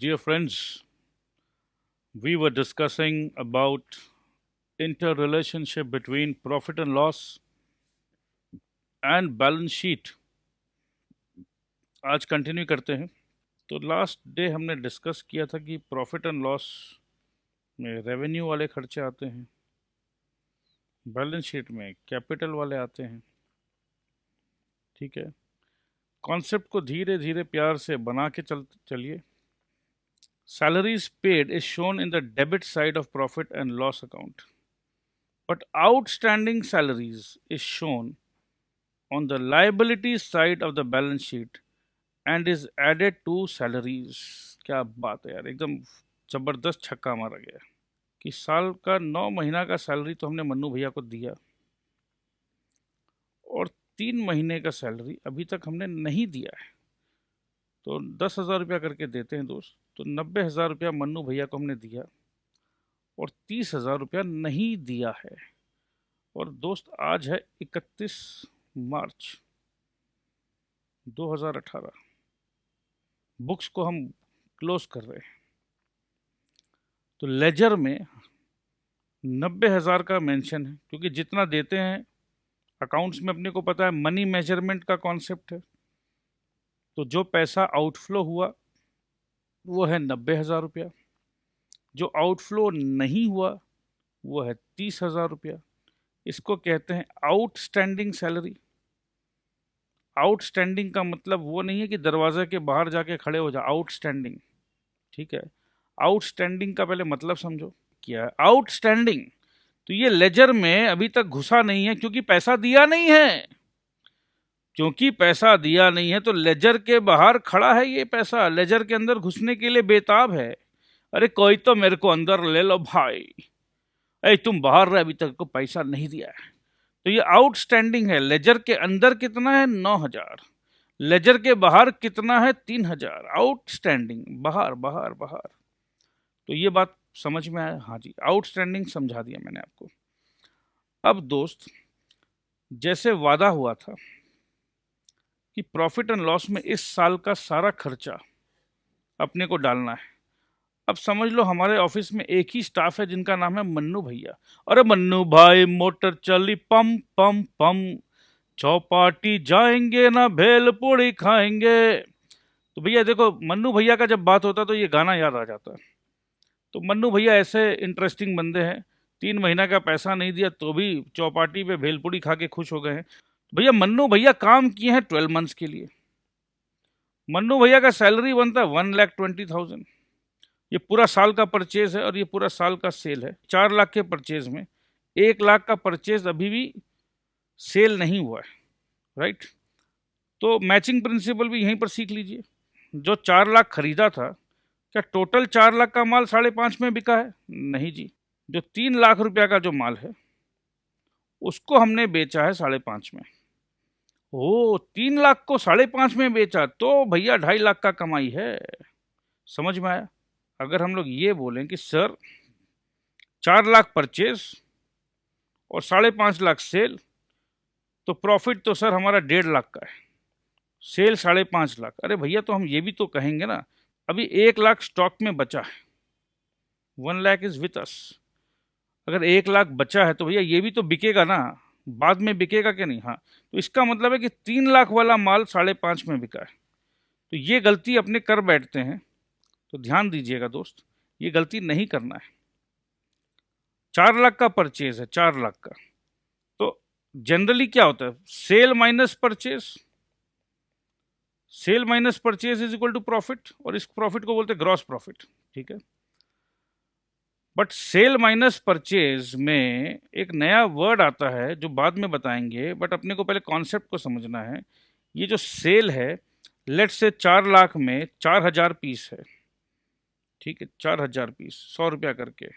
dear friends, we were discussing about interrelationship between profit and loss and balance sheet. आज continue करते हैं। तो last day हमने discuss किया था कि प्रॉफिट एंड लॉस में रेवेन्यू वाले खर्चे आते हैं, बैलेंस शीट में कैपिटल वाले आते हैं। ठीक है, कॉन्सेप्ट को धीरे धीरे प्यार से बना के चलिए। Salaries paid is shown in the debit side of profit and loss account, but outstanding salaries is shown on the liability side of the balance sheet and is added to salaries. क्या बात है यार, एकदम जबरदस्त छक्का मारा गया कि साल का 9 महीना का सैलरी तो हमने मन्नू भैया को दिया और 3 महीने का सैलरी अभी तक हमने नहीं दिया है। तो 10,000 रुपया करके देते हैं दोस्त, तो 90,000 रुपया मन्नू भैया को हमने दिया और 30,000 रुपया नहीं दिया है। और दोस्त आज है 31 मार्च 2018, बुक्स को हम क्लोज कर रहे हैं। तो लेजर में 90,000 का मेंशन है, क्योंकि जितना देते हैं अकाउंट्स में अपने को पता है मनी मेजरमेंट का कॉन्सेप्ट है। तो जो पैसा आउटफ्लो हुआ वो है 90,000 रुपया, जो आउटफ्लो नहीं हुआ वो है 30,000 रुपया। इसको कहते हैं आउटस्टैंडिंग सैलरी। आउटस्टैंडिंग का मतलब वो नहीं है कि दरवाजे के बाहर जाके खड़े हो जा, आउटस्टैंडिंग। ठीक है, आउटस्टैंडिंग का पहले मतलब समझो क्या है आउटस्टैंडिंग। तो ये लेजर में अभी तक घुसा नहीं है क्योंकि पैसा दिया नहीं है। क्योंकि पैसा दिया नहीं है तो लेजर के बाहर खड़ा है, ये पैसा लेजर के अंदर घुसने के लिए बेताब है। अरे कोई तो मेरे को अंदर ले लो भाई, अरे तुम बाहर रहे, अभी तक को पैसा नहीं दिया है। तो ये आउटस्टैंडिंग है। लेजर के अंदर कितना है 9,000, लेजर के बाहर कितना है 3,000। आउटस्टैंडिंग, बाहर बाहर बाहर। तो ये बात समझ में आया? हाँ जी, आउटस्टैंडिंग समझा दिया मैंने आपको। अब दोस्त, जैसे वादा हुआ था कि प्रॉफिट एंड लॉस में इस साल का सारा खर्चा अपने को डालना है। अब समझ लो हमारे ऑफिस में एक ही स्टाफ है जिनका नाम है मन्नू भैया। अरे मन्नू भाई मोटर चली पम पम पम, चौपाटी जाएंगे ना भेल पूड़ी खाएंगे। तो भैया देखो, मन्नू भैया का जब बात होता है तो ये गाना याद आ जाता है। तो मन्नू भैया ऐसे इंटरेस्टिंग बंदे हैं, 3 महीना का पैसा नहीं दिया तो भी चौपाटी पे भेलपूड़ी खा के खुश हो गए हैं। भैया मन्नू भैया काम किए हैं 12 मंथ्स के लिए। मन्नू भैया का सैलरी बनता है 1,20,000। ये पूरा साल का परचेज है और ये पूरा साल का सेल है। 4 लाख के परचेज में 1 लाख का परचेज अभी भी सेल नहीं हुआ है, राइट? तो मैचिंग प्रिंसिपल भी यहीं पर सीख लीजिए। जो 4 लाख खरीदा था, क्या टोटल 4 लाख का माल 5.5 में बिका है? नहीं जी। जो 3 लाख रुपया का जो माल है उसको हमने बेचा है 5.5 में। ओ, 3 लाख को 5.5 में बेचा तो भैया 2.5 लाख का कमाई है। समझ में आया? अगर हम लोग ये बोलें कि सर 4 लाख परचेज और 5.5 लाख सेल, तो प्रॉफिट तो सर हमारा 1.5 लाख का है, सेल 5.5 लाख। अरे भैया तो हम ये भी तो कहेंगे ना, अभी 1 लाख स्टॉक में बचा है, 1 लाख इज विथ अस। अगर 1 लाख बचा है तो भैया ये भी तो बिकेगा ना, बाद में बिकेगा कि नहीं? हाँ, तो इसका मतलब है कि 3 लाख वाला माल 5.5 में बिका है। तो ये गलती अपने कर बैठते हैं, तो ध्यान दीजिएगा दोस्त, ये गलती नहीं करना है। 4 लाख का परचेज है, 4 लाख का, तो जनरली क्या होता है, sale minus purchase, sale minus purchase is equal to profit, और इस प्रॉफिट को बोलते हैं ग्रॉस प्रॉफिट। ठीक है, बट सेल माइनस परचेज में एक नया वर्ड आता है जो बाद में बताएंगे, बट अपने को पहले कॉन्सेप्ट को समझना है। ये जो सेल है, लेट से 4 लाख में 4,000 पीस है, ठीक है, 4,000 पीस 100 रुपया करके,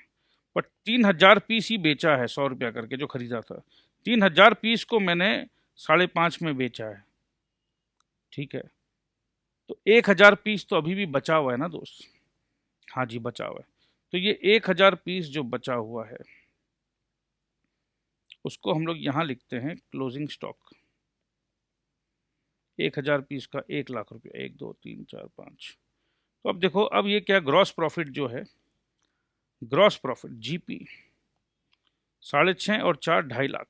बट 3,000 पीस ही बेचा है 100 रुपया करके जो खरीदा था। 3,000 पीस को मैंने 5.5 में बेचा है, ठीक है, तो 1,000 पीस तो अभी भी बचा हुआ है ना दोस्त? हाँ जी, बचा हुआ है। तो ये 1,000 पीस जो बचा हुआ है उसको हम लोग यहाँ लिखते हैं क्लोजिंग स्टॉक। 1,000 पीस का 1 लाख रुपया, 1 2 3 4 5, तो अब देखो, अब ये क्या, ग्रॉस प्रॉफिट जो है, ग्रॉस प्रॉफिट जीपी 6.5 और 4 2.5 लाख,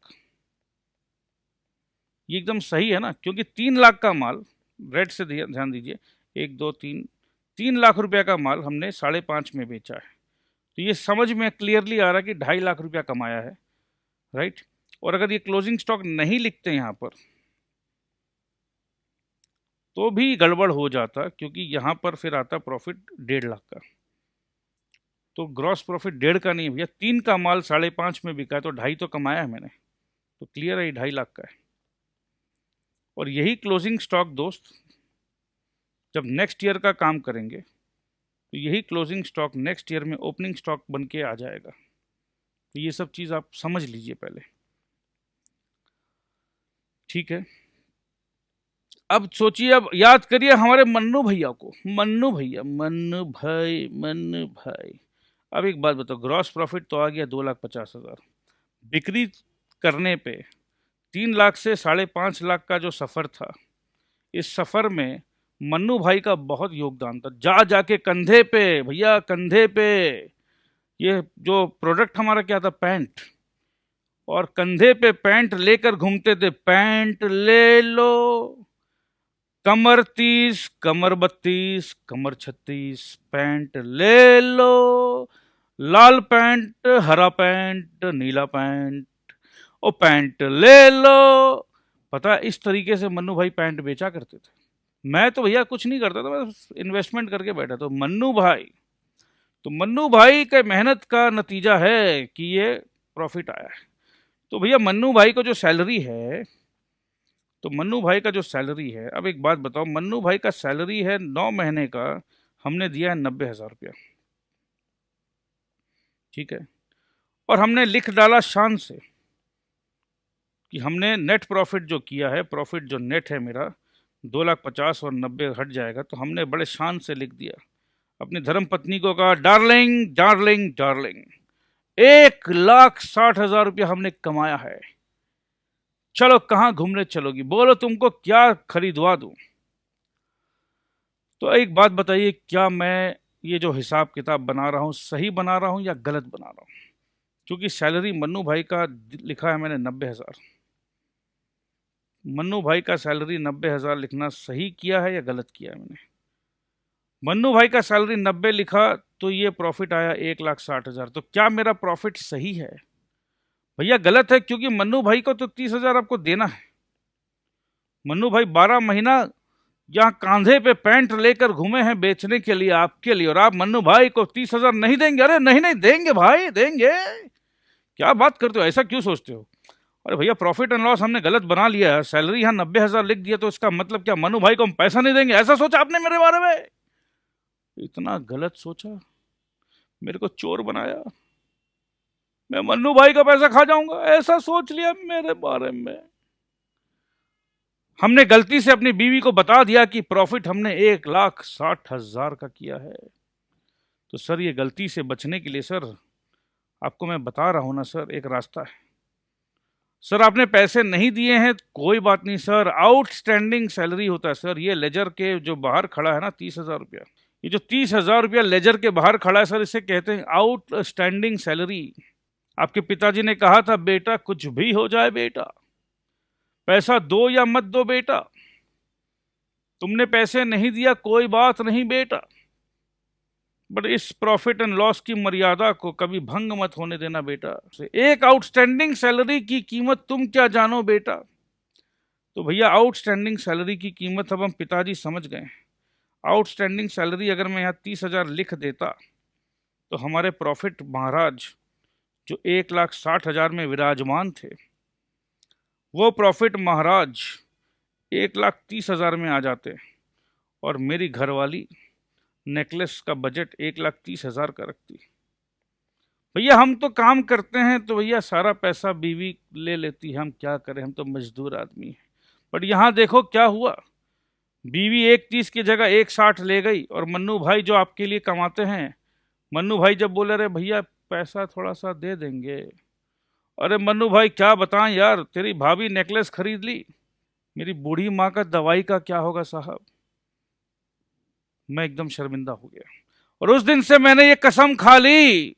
ये एकदम सही है ना, क्योंकि 3 लाख का माल, रेट से ध्यान दीजिए, 1 2 3 3 लाख रुपया का माल हमने 5.5 में बेचा है। तो ये समझ में क्लियरली आ रहा है कि 2.5 लाख रुपया कमाया है, राइट। और अगर ये क्लोजिंग स्टॉक नहीं लिखते यहाँ पर तो भी गड़बड़ हो जाता, क्योंकि यहाँ पर फिर आता प्रॉफिट 1.5 लाख का। तो ग्रॉस प्रॉफिट 1.5 का नहीं है भैया, 3 का माल 5.5 में बिका है, तो 2.5 तो कमाया है मैंने। तो क्लियर है, 2.5 लाख का है। और यही क्लोजिंग स्टॉक दोस्त जब नेक्स्ट ईयर का काम करेंगे तो यही क्लोजिंग स्टॉक नेक्स्ट ईयर में ओपनिंग स्टॉक बन के आ जाएगा। तो ये सब चीज़ आप समझ लीजिए पहले, ठीक है। अब सोचिए, अब याद करिए हमारे मन्नू भैया को, मन्नू भैया, मन्नू भाई, मन्नू भाई। अब एक बात बताओ, ग्रॉस प्रॉफिट तो आ गया 2,50,000, बिक्री करने पे 3 लाख से 5.5 लाख का जो सफ़र था, इस सफ़र में मन्नू भाई का बहुत योगदान था। जा जाके कंधे पे भैया, कंधे पे, ये जो प्रोडक्ट हमारा क्या था, पैंट, और कंधे पे पैंट लेकर घूमते थे, पैंट ले लो, कमर 30, कमर 32, कमर 36, पैंट ले लो, लाल पैंट, हरा पैंट, नीला पैंट, ओ पैंट ले लो। पता, इस तरीके से मन्नू भाई पैंट बेचा करते थे। मैं तो भैया कुछ नहीं करता था, बस इन्वेस्टमेंट करके बैठा। तो मन्नू भाई के मेहनत का नतीजा है कि ये प्रॉफिट आया है। तो भैया मन्नू भाई को जो सैलरी है, तो मन्नू भाई का जो सैलरी है, अब एक बात बताओ, मन्नू भाई का सैलरी है 9 महीने का, हमने दिया है 90,000 रुपया, ठीक है। और हमने लिख डाला शान से कि हमने नेट प्रॉफिट जो किया है, प्रॉफिट जो नेट है मेरा 2,50,000 और 90 हट जाएगा, तो हमने बड़े शान से लिख दिया। अपनी धर्म पत्नी को कहा, डार्लिंग डार्लिंग डार्लिंग, 1,60,000 रुपया हमने कमाया है, चलो कहाँ घूमने चलोगी, बोलो तुमको क्या खरीदवा दूं। तो एक बात बताइए, क्या मैं ये जो हिसाब किताब बना रहा हूँ सही बना रहा हूँ या गलत बना रहा हूँ? क्योंकि सैलरी मन्नू भाई का लिखा है मैंने 90,000, मन्नू भाई का सैलरी 90,000 लिखना सही किया है या गलत किया है मैंने? मन्नू भाई का सैलरी 90 लिखा तो ये प्रॉफिट आया 1,60,000, तो क्या मेरा प्रॉफिट सही है? भैया गलत है, क्योंकि मन्नू भाई को तो 30,000 आपको देना है। मन्नू भाई 12 महीना यहाँ कांधे पे पैंट लेकर घूमे हैं बेचने के लिए आपके लिए, और आप मन्नू भाई को 30,000 नहीं देंगे? अरे नहीं नहीं देंगे भाई, देंगे, क्या बात करते हो, ऐसा क्यों सोचते हो? अरे भैया प्रॉफिट एंड लॉस हमने गलत बना लिया है, सैलरी यहाँ 90,000 लिख दिया, तो इसका मतलब क्या मन्नू भाई को हम पैसा नहीं देंगे, ऐसा सोचा आपने मेरे बारे में? इतना गलत सोचा, मेरे को चोर बनाया, मैं मन्नू भाई का पैसा खा जाऊंगा, ऐसा सोच लिया मेरे बारे में। हमने गलती से अपनी बीवी को बता दिया कि प्रॉफिट हमने 1,60,000 का किया है। तो सर ये गलती से बचने के लिए सर आपको मैं बता रहा हूं ना सर, एक रास्ता है। सर आपने पैसे नहीं दिए हैं, कोई बात नहीं सर, आउटस्टैंडिंग सैलरी होता है सर। ये लेजर के जो बाहर खड़ा है ना 30,000 रुपया, ये जो 30,000 रुपया लेजर के बाहर खड़ा है सर, इसे कहते हैं आउटस्टैंडिंग सैलरी। आपके पिताजी ने कहा था, बेटा कुछ भी हो जाए बेटा, पैसा दो या मत दो बेटा, तुमने पैसे नहीं दिया कोई बात नहीं बेटा, बट इस प्रॉफिट एंड लॉस की मर्यादा को कभी भंग मत होने देना बेटा। एक आउटस्टैंडिंग सैलरी की कीमत तुम क्या जानो बेटा। तो भैया आउटस्टैंडिंग सैलरी की कीमत अब हम पिताजी समझ गए। आउटस्टैंडिंग सैलरी अगर मैं यहाँ 30,000 लिख देता तो हमारे प्रॉफिट महाराज जो 1,60,000 में विराजमान थे, वो प्रॉफिट महाराज 1,30,000 में आ जाते, और मेरी घरवाली नेकलेस का बजट 1,30,000 का रखती। भैया हम तो काम करते हैं तो भैया सारा पैसा बीवी ले लेती है, हम क्या करें, हम तो मजदूर आदमी हैं। बट यहाँ देखो क्या हुआ, बीवी 1,30 की जगह 1,60 ले गई, और मन्नू भाई जो आपके लिए कमाते हैं, मन्नू भाई जब बोले रहे भैया पैसा थोड़ा सा दे देंगे, अरे मन्नू भाई क्या बताएं यार, तेरी भाभी नेकलेस खरीद ली, मेरी बूढ़ी माँ का दवाई का क्या होगा साहब, मैं एकदम शर्मिंदा हो गया और उस दिन से मैंने ये कसम खा ली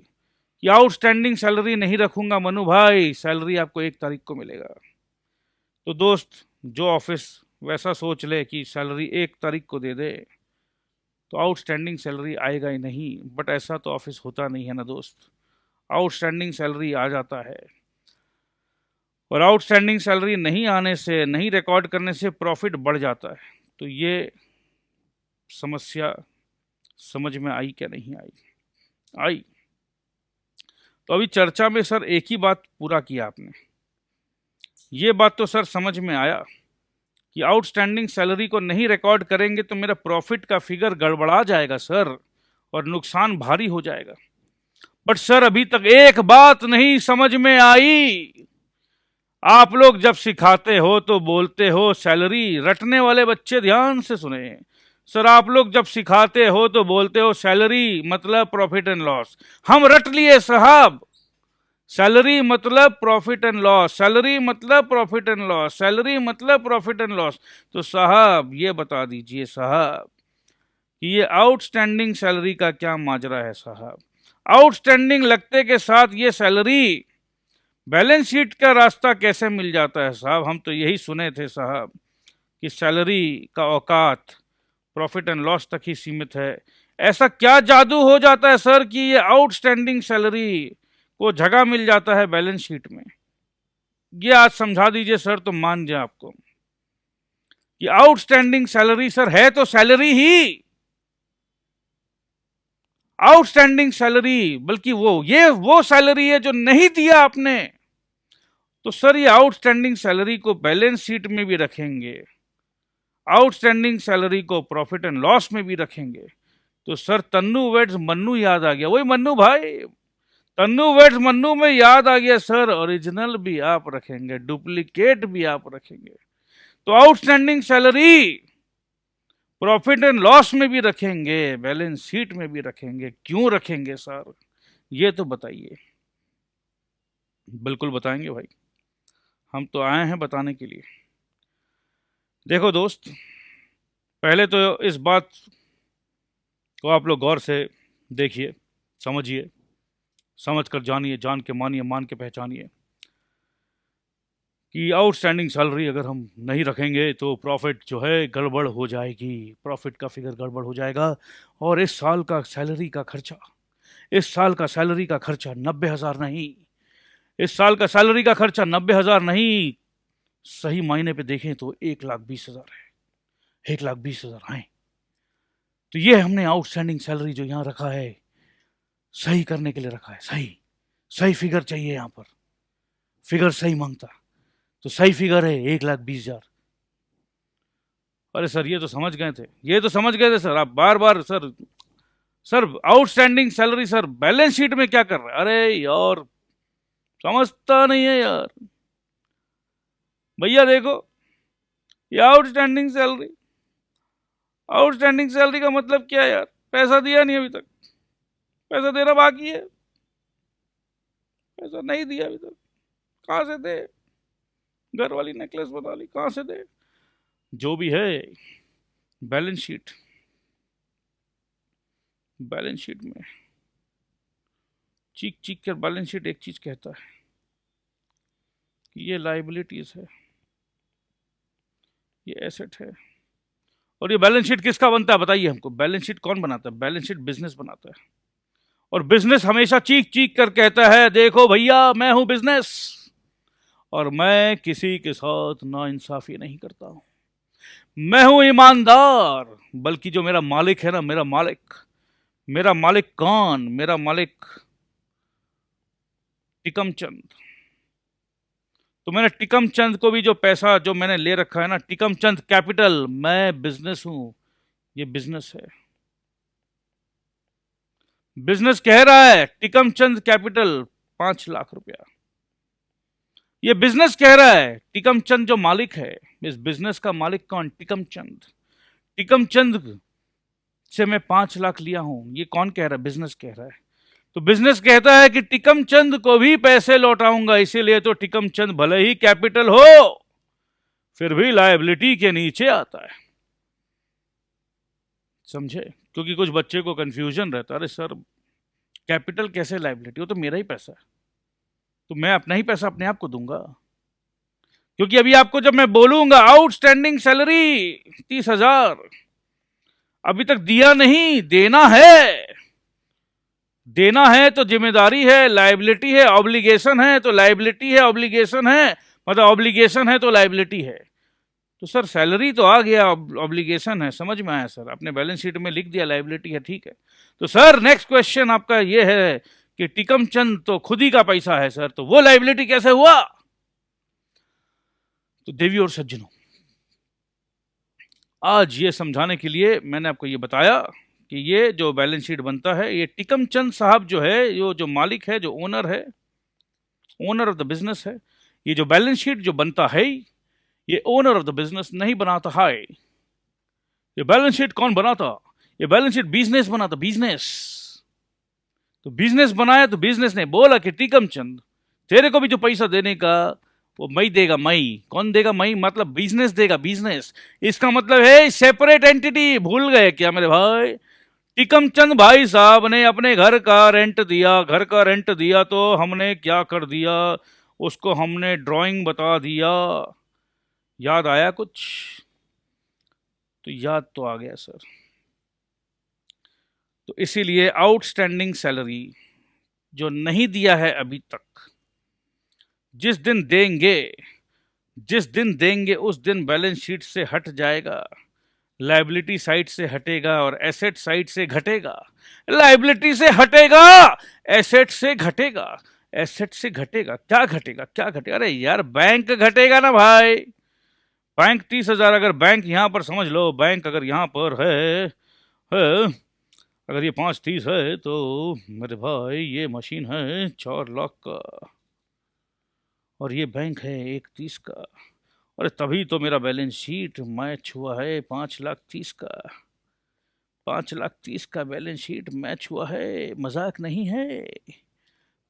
कि आउटस्टैंडिंग सैलरी नहीं रखूंगा मनु भाई, सैलरी आपको 1 तारीख को मिलेगा। तो दोस्त, जो ऑफिस वैसा सोच ले कि सैलरी 1 तारीख को दे दे तो आउटस्टैंडिंग सैलरी आएगा ही नहीं। बट ऐसा तो ऑफिस होता नहीं है ना दोस्त, आउटस्टैंडिंग सैलरी आ जाता है। और आउटस्टैंडिंग सैलरी नहीं आने से, नहीं रिकॉर्ड करने से प्रॉफिट बढ़ जाता है। तो ये समस्या समझ में आई क्या नहीं आई? आई। तो अभी चर्चा में सर एक ही बात पूरा किया आपने, ये बात तो सर समझ में आया कि आउटस्टैंडिंग सैलरी को नहीं रिकॉर्ड करेंगे तो मेरा प्रॉफिट का फिगर गड़बड़ा जाएगा सर, और नुकसान भारी हो जाएगा। बट सर अभी तक एक बात नहीं समझ में आई, आप लोग जब सिखाते हो तो बोलते हो सैलरी, रटने वाले बच्चे ध्यान से सुने सर, आप लोग जब सिखाते हो तो बोलते हो सैलरी मतलब प्रॉफिट एंड लॉस। हम रट लिए साहब, सैलरी मतलब प्रॉफिट एंड लॉस, सैलरी मतलब प्रॉफिट एंड लॉस, सैलरी मतलब प्रॉफिट एंड लॉस। तो साहब ये बता दीजिए साहब कि ये आउटस्टैंडिंग सैलरी का क्या माजरा है साहब? आउटस्टैंडिंग लगते के साथ ये सैलरी बैलेंस शीट का रास्ता कैसे मिल जाता है साहब? हम तो यही सुने थे साहब कि सैलरी का औकात प्रॉफिट एंड लॉस तक ही सीमित है। ऐसा क्या जादू हो जाता है सर कि ये आउटस्टैंडिंग सैलरी को जगह मिल जाता है बैलेंस शीट में? ये आज समझा दीजिए सर, तो मान जाए आपको कि आउटस्टैंडिंग सैलरी सर है तो सैलरी ही, आउटस्टैंडिंग सैलरी, बल्कि वो सैलरी है जो नहीं दिया आपने। तो सर ये आउटस्टैंडिंग सैलरी को बैलेंस शीट में भी रखेंगे, आउटस्टैंडिंग सैलरी को प्रॉफिट एंड लॉस में भी रखेंगे। तो सर तन्नू वेड्स मन्नू याद आ गया, वही मन्नू भाई, तन्नू वेड्स मन्नू में याद आ गया सर, ओरिजिनल भी आप रखेंगे, डुप्लीकेट भी आप रखेंगे। तो outstanding salary profit and loss में भी रखेंगे, बैलेंस शीट में भी रखेंगे। क्यों रखेंगे सर, ये तो बताइए। बिल्कुल बताएंगे भाई, हम तो आए हैं बताने के लिए। देखो दोस्त, पहले तो इस बात को आप लोग गौर से देखिए, समझिए, समझ कर जानिए, जान के मानिए, मान के पहचानिए कि आउटस्टैंडिंग सैलरी अगर हम नहीं रखेंगे तो प्रॉफिट जो है गड़बड़ हो जाएगी, प्रॉफिट का फिगर गड़बड़ हो जाएगा। और इस साल का सैलरी का खर्चा, इस साल का सैलरी का खर्चा 90,000 नहीं, इस साल का सैलरी का खर्चा 90,000 नहीं, सही मायने पे देखें तो 1,20,000 है, 1,20,000 है। तो ये हमने आउटस्टैंडिंग सैलरी जो यहाँ रखा है सही करने के लिए रखा है। सही सही फिगर चाहिए, यहाँ पर फिगर सही मांगता, तो सही फिगर है 1,20,000। अरे सर ये तो समझ गए थे, ये तो समझ गए थे सर, आप बार बार sir sir outstanding salary sir balance sheet में क्या कर रहे हैं? अरे यार समझता नहीं है यार भैया। देखो ये आउटस्टैंडिंग सैलरी, आउटस्टैंडिंग सैलरी का मतलब क्या है यार? पैसा दिया नहीं अभी तक, पैसा देना बाकी है, पैसा नहीं दिया अभी तक, कहाँ से दे? घर वाली नेकलेस बता ली, कहाँ से दे? जो भी है बैलेंस शीट, बैलेंस शीट में चीख चीख कर बैलेंस शीट एक चीज कहता है कि ये लायबिलिटीज है, ये एसेट है। और ये बैलेंस शीट किसका बनता है बताइए हमको? बैलेंस शीट कौन बनाता है? बैलेंस शीट बिजनेस बनाता है। और बिजनेस हमेशा चीख चीख कर कहता है देखो भैया मैं हूं बिजनेस, और मैं किसी के साथ नाइंसाफी नहीं करता हूं, मैं हूं ईमानदार। बल्कि जो मेरा मालिक है ना, मेरा मालिक कौन? मेरा मालिक टिकम चंद। तो मैंने टिकम चंद को भी जो पैसा जो मैंने ले रखा है ना, टिकम चंद कैपिटल, मैं बिजनेस हूं, ये बिजनेस है। बिजनेस कह रहा है टिकम चंद कैपिटल 5 लाख रुपया, ये बिजनेस कह रहा है। टिकम चंद जो मालिक है, इस बिजनेस का मालिक कौन? टिकम चंद। टिकम चंद से मैं 5 लाख लिया हूं, ये कौन कह रहा है? बिजनेस कह रहा है। तो बिजनेस कहता है कि टिकम चंद को भी पैसे लौटाऊंगा, इसीलिए तो टिकम चंद भले ही कैपिटल हो फिर भी लायबिलिटी के नीचे आता है। समझे? क्योंकि कुछ बच्चे को कन्फ्यूजन रहता है, अरे सर कैपिटल कैसे लायबिलिटी, वो तो मेरा ही पैसा है, तो मैं अपना ही पैसा अपने आप को दूंगा। क्योंकि अभी आपको जब मैं बोलूंगा आउटस्टैंडिंग सैलरी 30,000, अभी तक दिया नहीं, देना है। देना है तो जिम्मेदारी है, लायबिलिटी है, ऑब्लिगेशन है तो लायबिलिटी है, ऑब्लिगेशन है मतलब ऑब्लिगेशन है तो लायबिलिटी है। तो सर सैलरी तो आ गया, ऑब्लिगेशन है, समझ में आया सर, आपने बैलेंस शीट में लिख दिया लायबिलिटी है, ठीक है। तो सर नेक्स्ट क्वेश्चन आपका ये है कि टिकम चंद तो खुद ही का पैसा है सर, तो वो लायबिलिटी कैसे हुआ? तो देवी और सज्जनों, आज ये समझाने के लिए मैंने आपको ये बताया कि ये जो बैलेंस शीट बनता है, ये टिकम चंद साहब जो है, जो मालिक है, जो ओनर है, ओनर ऑफ द बिजनेस है, ये जो बैलेंस शीट जो बनता है, ये ओनर ऑफ द बिजनेस नहीं बनाता है। ये बैलेंस शीट कौन बनाता? ये बैलेंस शीट बिजनेस बनाता, बिजनेस। तो बिजनेस बनाया तो बिजनेस ने बोला कि टीकम चंद तेरे को भी जो पैसा देने का वो मई देगा, मई। कौन देगा? मई मतलब बिजनेस देगा, बिजनेस। इसका मतलब है सेपरेट एंटिटी। भूल गए क्या मेरे भाई? टीकम चंद भाई साहब ने अपने घर का रेंट दिया, घर का रेंट दिया तो हमने क्या कर दिया, उसको हमने ड्राइंग बता दिया। याद आया कुछ? तो याद तो आ गया सर। तो इसीलिए आउटस्टैंडिंग सैलरी जो नहीं दिया है अभी तक, जिस दिन देंगे, जिस दिन देंगे उस दिन बैलेंस शीट से हट जाएगा, लायबिलिटी साइड से हटेगा और एसेट साइड से घटेगा। लायबिलिटी से हटेगा, एसेट से घटेगा, एसेट से घटेगा। क्या घटेगा? क्या घटेगा? अरे यार बैंक घटेगा ना भाई। बैंक 30,000, अगर बैंक यहां पर समझ लो, बैंक अगर यहां पर है, अगर ये 530 है तो मेरे भाई ये मशीन है 4 लाख का, और ये बैंक है 130 का। अरे तभी तो मेरा बैलेंस शीट मैच हुआ है 5,30,000 का। 5,30,000 का बैलेंस शीट मैच हुआ है, मजाक नहीं है।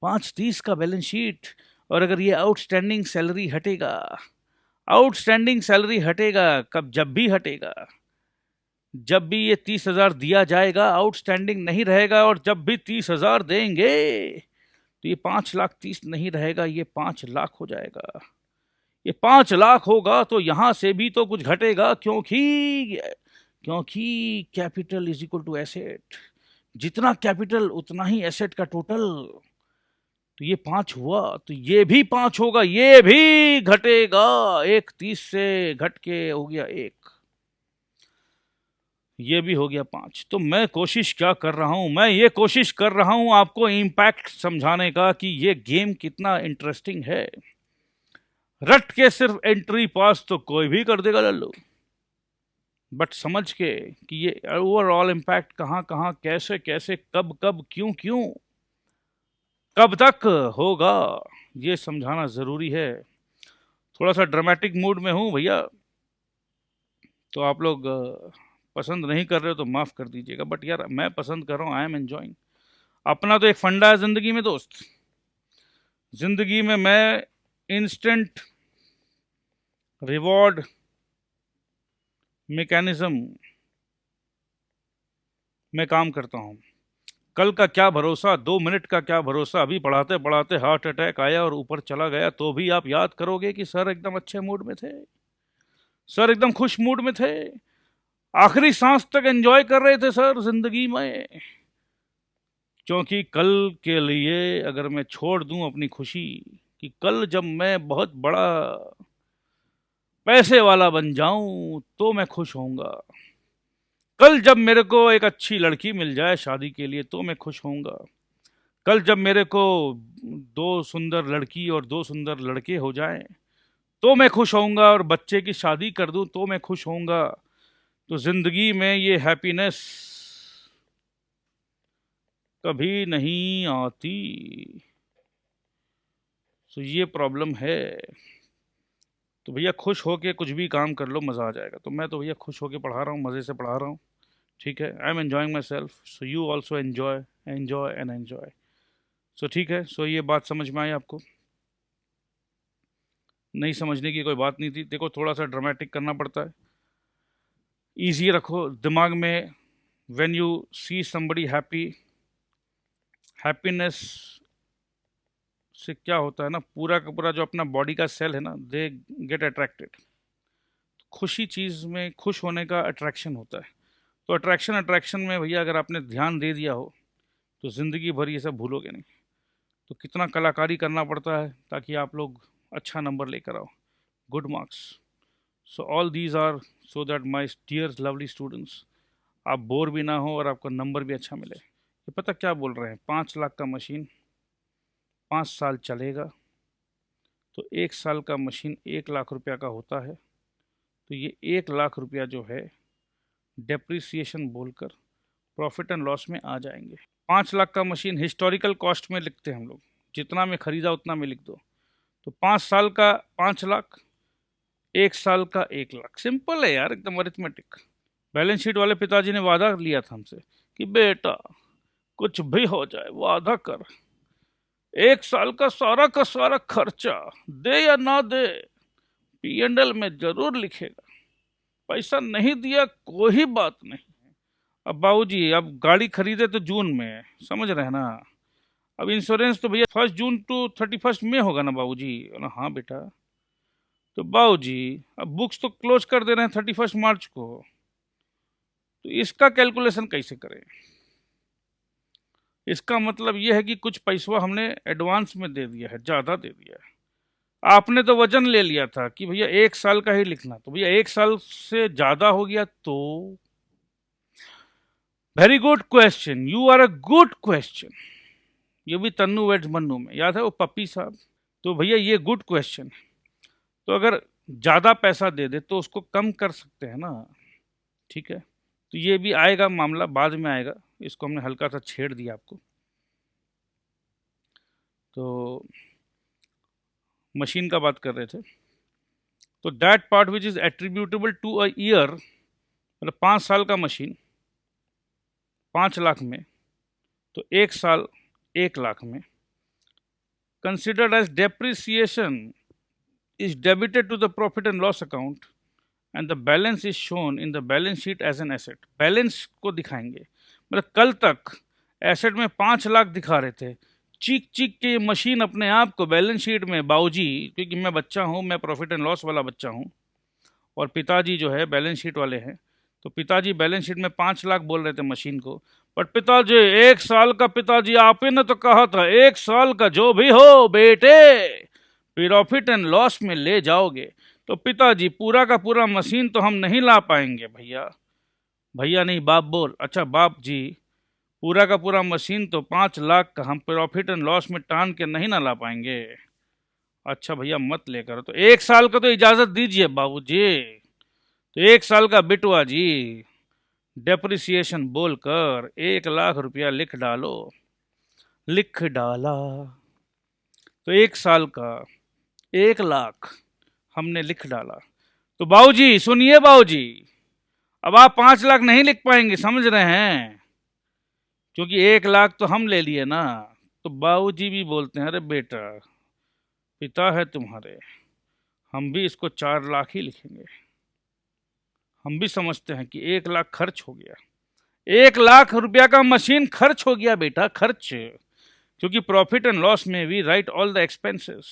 530 का बैलेंस शीट। और अगर ये आउटस्टैंडिंग सैलरी हटेगा, आउटस्टैंडिंग सैलरी हटेगा कब? जब भी हटेगा, जब भी ये 30,000 दिया जाएगा, आउटस्टैंडिंग नहीं रहेगा। और जब भी 30,000 देंगे तो ये 5,30,000 नहीं रहेगा, ये 5 लाख हो जाएगा। ये 5 लाख होगा तो यहां से भी तो कुछ घटेगा, क्योंकि capital is equal to asset. जितना कैपिटल उतना ही एसेट का टोटल। तो ये 5 हुआ तो ये भी 5 होगा, ये भी घटेगा। 130 से घट के हो गया 1, ये भी हो गया 5। तो मैं कोशिश क्या कर रहा हूं? मैं ये कोशिश कर रहा हूं आपको इम्पैक्ट समझाने का कि ये गेम कितना इंटरेस्टिंग है। रट के सिर्फ एंट्री पास तो कोई भी कर देगा लल्लू, बट समझ के कि ये ओवरऑल इम्पैक्ट कहाँ कहाँ, कैसे कैसे, कब कब, क्यों क्यों, कब तक होगा, ये समझाना ज़रूरी है। थोड़ा सा ड्रामेटिक मूड में हूँ भैया, तो आप लोग पसंद नहीं कर रहे हो तो माफ़ कर दीजिएगा, बट यार मैं पसंद कर रहा हूँ, आई एम एंजॉइंग। अपना तो एक फंडा है ज़िंदगी में दोस्त। ज़िंदगी में मैं इंस्टेंट रिवॉर्ड मैकेनिज्म में काम करता हूँ। कल का क्या भरोसा, 2 मिनट का क्या भरोसा। अभी पढ़ाते पढ़ाते हार्ट अटैक आया और ऊपर चला गया, तो भी आप याद करोगे कि सर एकदम अच्छे मूड में थे, सर एकदम खुश मूड में थे, आखिरी सांस तक एंजॉय कर रहे थे सर जिंदगी में। क्योंकि कल के लिए अगर मैं छोड़ दूं अपनी खुशी, कि कल जब मैं बहुत बड़ा पैसे वाला बन जाऊं तो मैं खुश होऊंगा, कल जब मेरे को एक अच्छी लड़की मिल जाए शादी के लिए तो मैं खुश होऊंगा, कल जब मेरे को 2 सुंदर लड़की और 2 सुंदर लड़के हो जाएं तो मैं खुश होऊंगा, और बच्चे की शादी कर दूं तो मैं खुश होऊंगा। तो जिंदगी में ये हैप्पीनेस कभी नहीं आती। तो ये प्रॉब्लम है। तो भैया खुश होके कुछ भी काम कर लो, मज़ा आ जाएगा। तो मैं तो भैया खुश होके पढ़ा रहा हूँ, मज़े से पढ़ा रहा हूँ, ठीक है। I am enjoying myself, so you also enjoy, enjoy and enjoy. So ठीक है। सो ये बात समझ में आई आपको? नहीं समझने की कोई बात नहीं थी। देखो थोड़ा सा ड्रामेटिक करना पड़ता है, ईजी रखो दिमाग में, when you see somebody happy, happiness से क्या होता है ना, पूरा का पूरा जो अपना बॉडी का सेल है ना, दे गेट अट्रैक्टेड। खुशी चीज़ में खुश होने का अट्रैक्शन होता है। तो अट्रैक्शन में भैया अगर आपने ध्यान दे दिया हो तो ज़िंदगी भर ये सब भूलोगे नहीं। तो कितना कलाकारी करना पड़ता है ताकि आप लोग अच्छा नंबर लेकर आओ, good marks. So all these are so that my dear lovely students, आप बोर भी ना हो और आपका नंबर भी अच्छा मिले। ये पता क्या बोल रहे हैं, 5 लाख का मशीन 5 साल चलेगा, तो 1 साल का मशीन 1 लाख रुपया का होता है। तो ये 1 लाख रुपया जो है डेप्रिसिएशन बोलकर प्रॉफिट एंड लॉस में आ जाएंगे। 5 लाख का मशीन हिस्टोरिकल कॉस्ट में लिखते हैं हम लोग, जितना में खरीदा उतना में लिख दो। तो 5 साल का 5 लाख, 1 साल का 1 लाख। सिंपल है यार, एकदम अरिथमेटिक। बैलेंस शीट वाले पिताजी ने वादा लिया था हमसे कि बेटा कुछ भी हो जाए वादा कर, 1 साल का सारा खर्चा दे या ना दे P&L में जरूर लिखेगा, पैसा नहीं दिया कोई बात नहीं। अब बाबूजी अब गाड़ी खरीदे तो जून में, समझ रहे हैं ना, अब इंश्योरेंस तो भैया 1 जून टू 31 मई होगा ना बाबूजी। बोला हाँ बेटा। तो बाबूजी अब बुक्स तो क्लोज कर दे रहे हैं 31 मार्च को, तो इसका कैलकुलेशन कैसे करें? इसका मतलब ये है कि कुछ पैसा हमने एडवांस में दे दिया है, ज़्यादा दे दिया है। आपने तो वजन ले लिया था कि भैया 1 साल का ही लिखना, तो भैया 1 साल से ज़्यादा हो गया तो। Very good question, you are a good question. ये भी तन्नू वेड्स मन्नू में, याद है वो पप्पी साहब? तो भैया ये गुड क्वेश्चन है। तो अगर ज़्यादा पैसा दे दे तो उसको कम कर सकते हैं ना, ठीक है। तो ये भी आएगा मामला, बाद में आएगा, इसको हमने हल्का सा छेड़ दिया आपको। तो मशीन का बात कर रहे थे, तो that part which is attributable to a year, मतलब 5 साल का मशीन 5 लाख में, तो 1 साल 1 लाख में, considered as depreciation is debited to the profit and loss account and the balance is shown in the balance sheet as an asset। Balance को दिखाएंगे, मतलब कल तक एसेट में 5 लाख दिखा रहे थे, चीख चीख के ये मशीन अपने आप को बैलेंस शीट में, बाबूजी क्योंकि मैं बच्चा हूँ, मैं प्रॉफिट एंड लॉस वाला बच्चा हूँ और पिताजी जो है बैलेंस शीट वाले हैं, तो पिताजी बैलेंस शीट में 5 लाख बोल रहे थे मशीन को, पर पिताजी 1 साल का, पिताजी आप ही ने तो कहा था 1 साल का जो भी हो बेटे प्रॉफिट एंड लॉस में ले जाओगे। तो पिताजी पूरा का पूरा मशीन तो हम नहीं ला पाएंगे भैया। भैया नहीं बाप बोल, अच्छा बाप जी, पूरा का पूरा मशीन तो 5 लाख का हम प्रॉफिट एंड लॉस में टान के नहीं ना ला पाएंगे। अच्छा भैया मत लेकर, तो 1 साल का तो इजाज़त दीजिए बाबूजी। तो 1 साल का बिटवा जी डेप्रिसिएशन बोलकर 1 लाख रुपया लिख डालो। लिख डाला, तो 1 साल का 1 लाख हमने लिख डाला। तो बाबूजी सुनिए बाबूजी, अब आप 5 लाख नहीं लिख पाएंगे, समझ रहे हैं, क्योंकि 1 लाख तो हम ले लिए ना। तो बाबूजी भी बोलते हैं अरे बेटा पिता है तुम्हारे, हम भी इसको 4 लाख ही लिखेंगे। हम भी समझते हैं कि 1 लाख खर्च हो गया, 1 लाख रुपया का मशीन खर्च हो गया बेटा, खर्च। क्योंकि प्रॉफिट एंड लॉस में we write all the expenses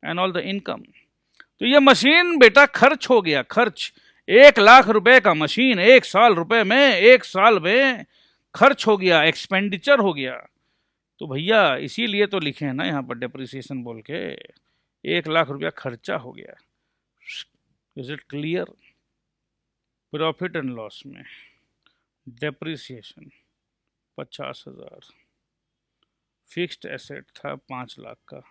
and all the income. तो ये मशीन बेटा खर्च हो गया, खर्च। 1 लाख रुपए का मशीन 1 साल रुपए में, 1 साल में खर्च हो गया, एक्सपेंडिचर हो गया। तो भैया इसीलिए तो लिखे हैं ना यहाँ पर डेप्रिसिएशन बोल के, 1 लाख रुपया खर्चा हो गया। Is it clear? Profit and loss में डेप्रिसिएशन 50,000, फिक्स्ड एसेट था 5 लाख का,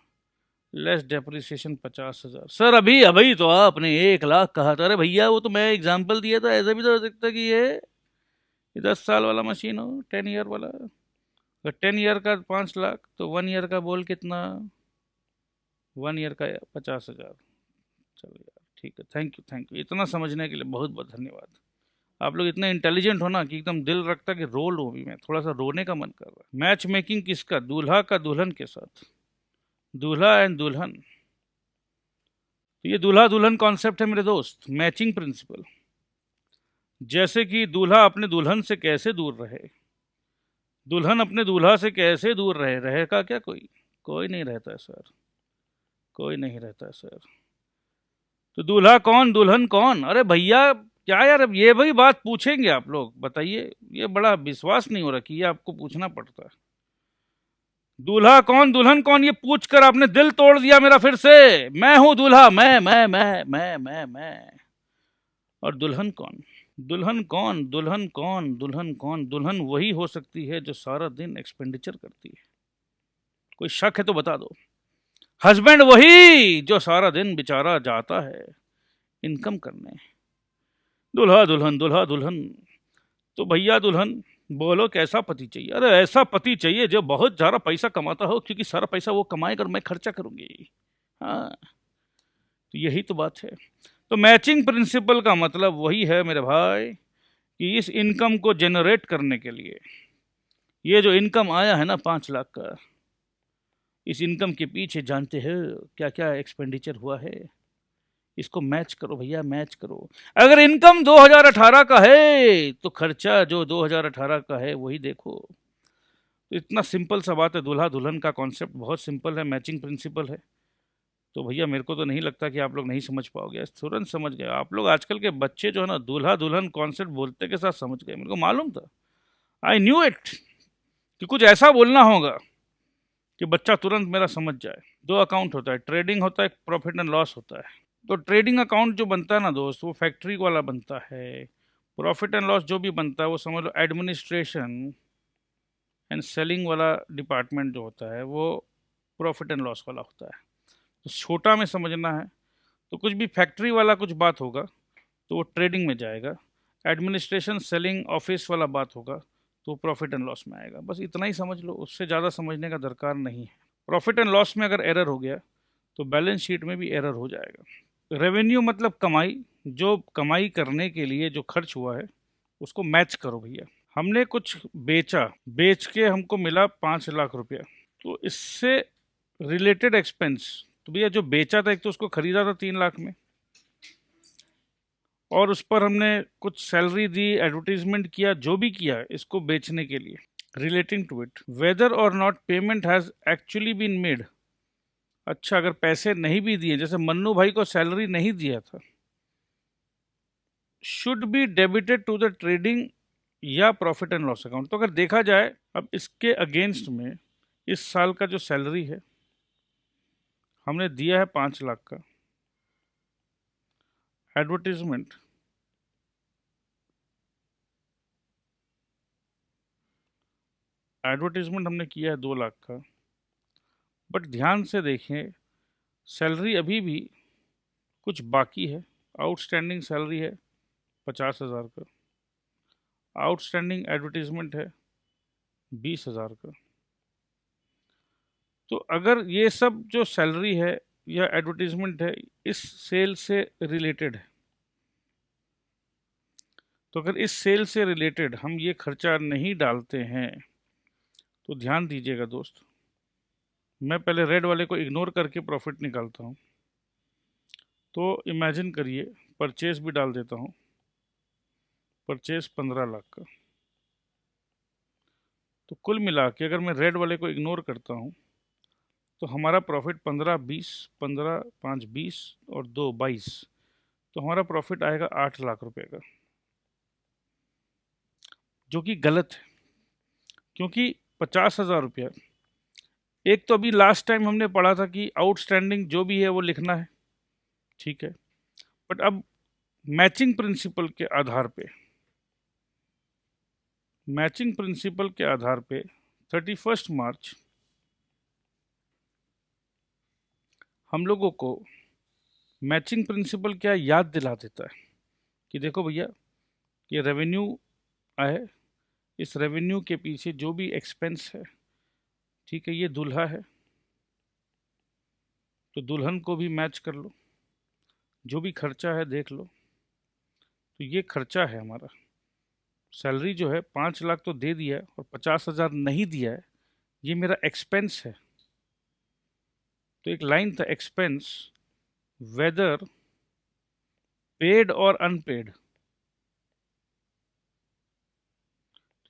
लेस डेप्रिसिएशन 50,000। सर अभी अभी तो आपने 1 लाख कहा था। अरे भैया वो तो मैं एग्जांपल दिया था, ऐसा भी तो हो सकता है कि ये 10 साल वाला मशीन हो, 10 ईयर वाला। अगर 10 ईयर का 5 लाख तो 1 ईयर का बोल कितना, 1 ईयर का 50,000। चलो यार ठीक है, थैंक यू इतना समझने के लिए बहुत बहुत धन्यवाद। आप लोग इतने इंटेलिजेंट हो ना कि एकदम दिल रखता कि रो लूँ, भी मैं थोड़ा सा रोने का मन कर रहा है। मैच मेकिंग किसका? दूल्हा का दुल्हन के साथ, दूल्हा एंड दुल्हन। तो ये दूल्हा दुल्हन कॉन्सेप्ट है मेरे दोस्त, मैचिंग प्रिंसिपल। जैसे कि दूल्हा अपने दुल्हन से कैसे दूर रहे, दुल्हन अपने दूल्हा से कैसे दूर रहे, रहेगा क्या कोई? कोई नहीं रहता है सर, कोई नहीं रहता है सर। तो दूल्हा कौन दुल्हन कौन? अरे भैया क्या यार, अब ये भाई बात पूछेंगे आप लोग, बताइए। ये बड़ा विश्वास नहीं हो रखी है, आपको पूछना पड़ता है। दूल्हा कौन दुल्हन कौन, ये पूछकर आपने दिल तोड़ दिया मेरा फिर से। मैं हूं दूल्हा, मैं। और दुल्हन कौन? दुल्हन कौन, दुल्हन कौन, दुल्हन कौन? दुल्हन वही हो सकती है जो सारा दिन एक्सपेंडिचर करती है। कोई शक है तो बता दो। हस्बैंड वही जो सारा दिन बेचारा जाता है इनकम करने। दुल्हा दुल्हन, दुल्हा दुल्हन। तो भैया दुल्हन, बोलो कैसा पति चाहिए? अरे ऐसा पति चाहिए जो बहुत ज़्यादा पैसा कमाता हो, क्योंकि सारा पैसा वो कमाएगा और मैं खर्चा करूंगी। हाँ, तो यही तो बात है। तो मैचिंग प्रिंसिपल का मतलब वही है मेरे भाई, कि इस इनकम को जनरेट करने के लिए, ये जो इनकम आया है ना 5 लाख का, इस इनकम के पीछे जानते हो क्या क्या एक्सपेंडिचर हुआ है? इसको मैच करो भैया, मैच करो। अगर इनकम 2018 का है तो खर्चा जो 2018 का है वही देखो। तो इतना सिंपल सा बात है, दूल्हा दुल्हन का कॉन्सेप्ट बहुत सिंपल है, मैचिंग प्रिंसिपल है। तो भैया मेरे को तो नहीं लगता कि आप लोग नहीं समझ पाओगे, तुरंत समझ गए आप लोग। आजकल के बच्चे जो है ना, दूल्हा दुल्हन कॉन्सेप्ट बोलते के साथ समझ गए, मेरे को मालूम था। आई न्यू इट कि कुछ ऐसा बोलना होगा कि बच्चा तुरंत मेरा समझ जाए। 2 अकाउंट होता है, ट्रेडिंग होता है, प्रॉफिट एंड लॉस होता है। तो ट्रेडिंग अकाउंट जो बनता है ना दोस्त, वो फैक्ट्री वाला बनता है। प्रॉफिट एंड लॉस जो भी बनता है वो समझ लो एडमिनिस्ट्रेशन एंड सेलिंग वाला डिपार्टमेंट जो होता है वो प्रॉफिट एंड लॉस वाला होता है। तो छोटा में समझना है तो कुछ भी फैक्ट्री वाला कुछ बात होगा तो वो ट्रेडिंग में जाएगा। एडमिनिस्ट्रेशन सेलिंग ऑफिस वाला बात होगा तो प्रॉफिट एंड लॉस में आएगा। बस इतना ही समझ लो, उससे ज़्यादा समझने का दरकार नहीं है। प्रॉफिट एंड लॉस में अगर एरर हो गया तो बैलेंस शीट में भी एरर हो जाएगा। रेवेन्यू मतलब कमाई, जो कमाई करने के लिए जो खर्च हुआ है उसको मैच करो भैया। हमने कुछ बेचा, बेच के हमको मिला 5 लाख रुपया, तो इससे रिलेटेड एक्सपेंस, तो भैया जो बेचा था, एक तो उसको खरीदा था 3 लाख में, और उस पर हमने कुछ सैलरी दी, एडवर्टीजमेंट किया, जो भी किया इसको बेचने के लिए, relating to it whether or not payment has actually been made. अच्छा, अगर पैसे नहीं भी दिए, जैसे मन्नू भाई को सैलरी नहीं दिया था, should be debited to the trading या प्रॉफिट एंड लॉस अकाउंट। तो अगर देखा जाए अब इसके अगेंस्ट में, इस साल का जो सैलरी है हमने दिया है 5 लाख का, एडवर्टीजमेंट एडवर्टीजमेंट हमने किया है 2 लाख का। बट ध्यान से देखें, सैलरी अभी भी कुछ बाकी है। आउटस्टैंडिंग सैलरी है 50,000 का, आउटस्टैंडिंग एडवर्टीजमेंट है 20,000 का। तो अगर ये सब जो सैलरी है या एडवर्टीजमेंट है इस सेल से रिलेटेड है, तो अगर इस सेल से रिलेटेड हम ये खर्चा नहीं डालते हैं तो ध्यान दीजिएगा दोस्त, मैं पहले रेड वाले को इग्नोर करके प्रॉफिट निकालता हूँ। तो इमेजिन करिए, परचेस भी डाल देता हूँ, परचेस 15 लाख का। तो कुल मिला के अगर मैं रेड वाले को इग्नोर करता हूँ तो हमारा प्रॉफिट 15, 20, 15, 5, 20 और 2, 22, तो हमारा प्रॉफिट आएगा 8 लाख रुपए का, जो कि गलत है। क्योंकि 50,000 रुपया, एक तो अभी लास्ट टाइम हमने पढ़ा था कि आउटस्टैंडिंग जो भी है वो लिखना है, ठीक है। बट अब मैचिंग प्रिंसिपल के आधार पे, मैचिंग प्रिंसिपल के आधार पे 31 मार्च हम लोगों को मैचिंग प्रिंसिपल क्या याद दिला देता है कि देखो भैया, ये रेवेन्यू आए, इस रेवेन्यू के पीछे जो भी एक्सपेंस है, ठीक है, ये दूल्हा है तो दुल्हन को भी मैच कर लो, जो भी खर्चा है देख लो। तो ये खर्चा है हमारा, सैलरी जो है 5 लाख तो दे दिया है और 50,000 नहीं दिया है, ये मेरा एक्सपेंस है। तो एक लाइन था, एक्सपेंस वेदर पेड और अनपेड।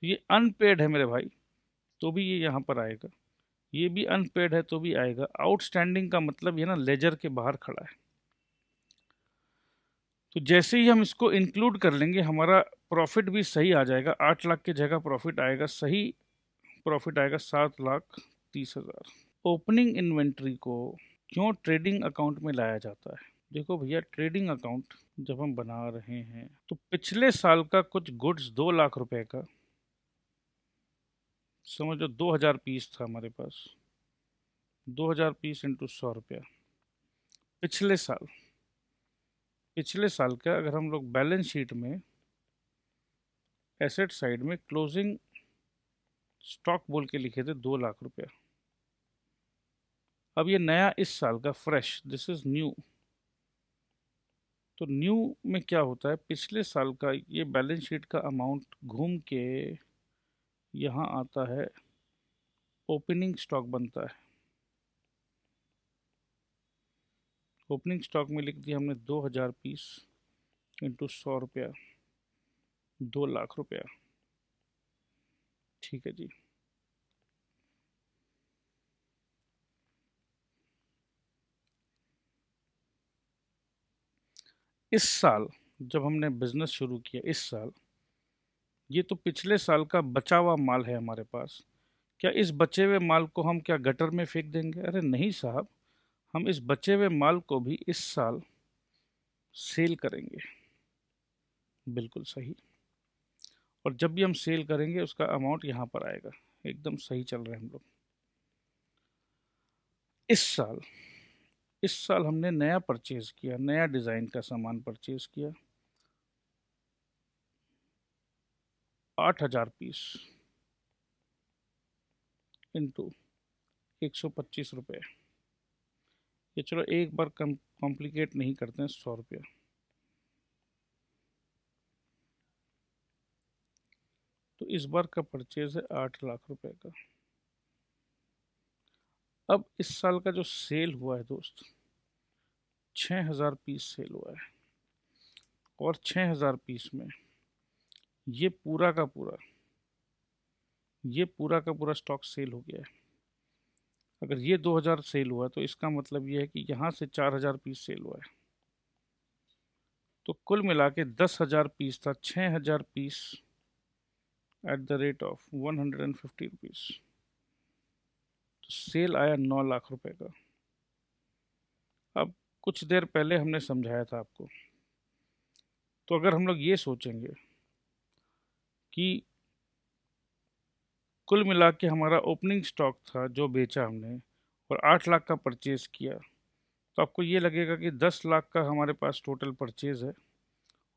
तो ये अनपेड है मेरे भाई, तो भी ये यहाँ पर आएगा। ये भी अनपेड है तो भी आएगा। आउटस्टैंडिंग का मतलब ये ना लेजर के बाहर खड़ा है। तो जैसे ही हम इसको इंक्लूड कर लेंगे हमारा प्रॉफिट भी सही आ जाएगा। 8 लाख की जगह प्रॉफिट आएगा, सही प्रॉफिट आएगा 7,30,000। ओपनिंग इन्वेंट्री को क्यों ट्रेडिंग अकाउंट में लाया जाता है? देखो भैया, ट्रेडिंग अकाउंट जब हम बना रहे हैं तो पिछले साल का कुछ गुड्स 2 लाख रुपए का, समझो 2000 पीस था हमारे पास, 2000 पीस इंटू 100 रुपया। पिछले साल, पिछले साल का अगर हम लोग बैलेंस शीट में एसेट साइड में क्लोजिंग स्टॉक बोल के लिखे थे 2 लाख रुपया। अब ये नया इस साल का फ्रेश, दिस इज न्यू। तो न्यू में क्या होता है, पिछले साल का ये बैलेंस शीट का अमाउंट घूम के यहाँ आता है, ओपनिंग स्टॉक बनता है। ओपनिंग स्टॉक में लिख दिया हमने 2000 पीस इंटू 100 रुपया, 2 लाख रुपया। ठीक है जी। इस साल जब हमने बिजनेस शुरू किया, इस साल, ये तो पिछले साल का बचा हुआ माल है हमारे पास। क्या इस बचे हुए माल को हम क्या गटर में फेंक देंगे? अरे नहीं साहब, हम इस बचे हुए माल को भी इस साल सेल करेंगे। बिल्कुल सही। और जब भी हम सेल करेंगे उसका अमाउंट यहाँ पर आएगा। एकदम सही चल रहे हैं हम लोग। इस साल हमने नया परचेज किया, नया डिज़ाइन का सामान परचेज किया, 8,000 पीस इंटू 125 रुपये। ये चलो एक बार कॉम्प्लिकेट नहीं करते हैं, 100 रुपया। तो इस बार का परचेज है 8 लाख रुपए का। अब इस साल का जो सेल हुआ है दोस्त, 6,000 पीस सेल हुआ है। और 6,000 पीस में ये पूरा का पूरा, ये पूरा का पूरा स्टॉक सेल हो गया है। अगर ये 2000 सेल हुआ तो इसका मतलब ये है कि यहाँ से 4000 पीस सेल हुआ है। तो कुल मिला के 10,000 पीस था, 6,000 piece at the rate of 150 rupees. तो सेल आया 9 लाख रुपए का। अब कुछ देर पहले हमने समझाया था आपको, तो अगर हम लोग ये सोचेंगे कि कुल मिला के हमारा ओपनिंग स्टॉक था जो बेचा हमने और 8 लाख का परचेज़ किया, तो आपको ये लगेगा कि 10 लाख का हमारे पास टोटल परचेज़ है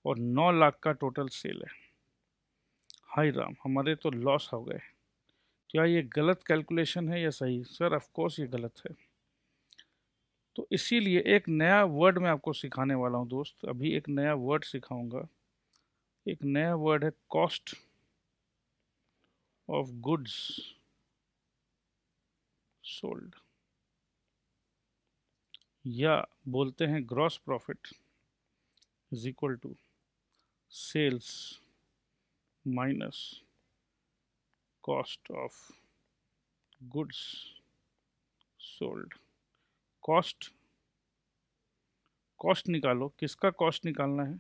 और 9 लाख का टोटल सेल है। हाय राम, हमारे तो लॉस हो गए। क्या ये गलत कैलकुलेशन है या सही? सर ऑफ कोर्स ये गलत है। तो इसीलिए एक नया वर्ड मैं आपको सिखाने वाला हूँ दोस्त। अभी एक नया वर्ड सिखाऊंगा। एक नया वर्ड है कॉस्ट ऑफ गुड्स सोल्ड, या बोलते हैं gross profit is equal to sales minus cost of goods sold. Cost, cost निकालो। किसका कॉस्ट निकालना है?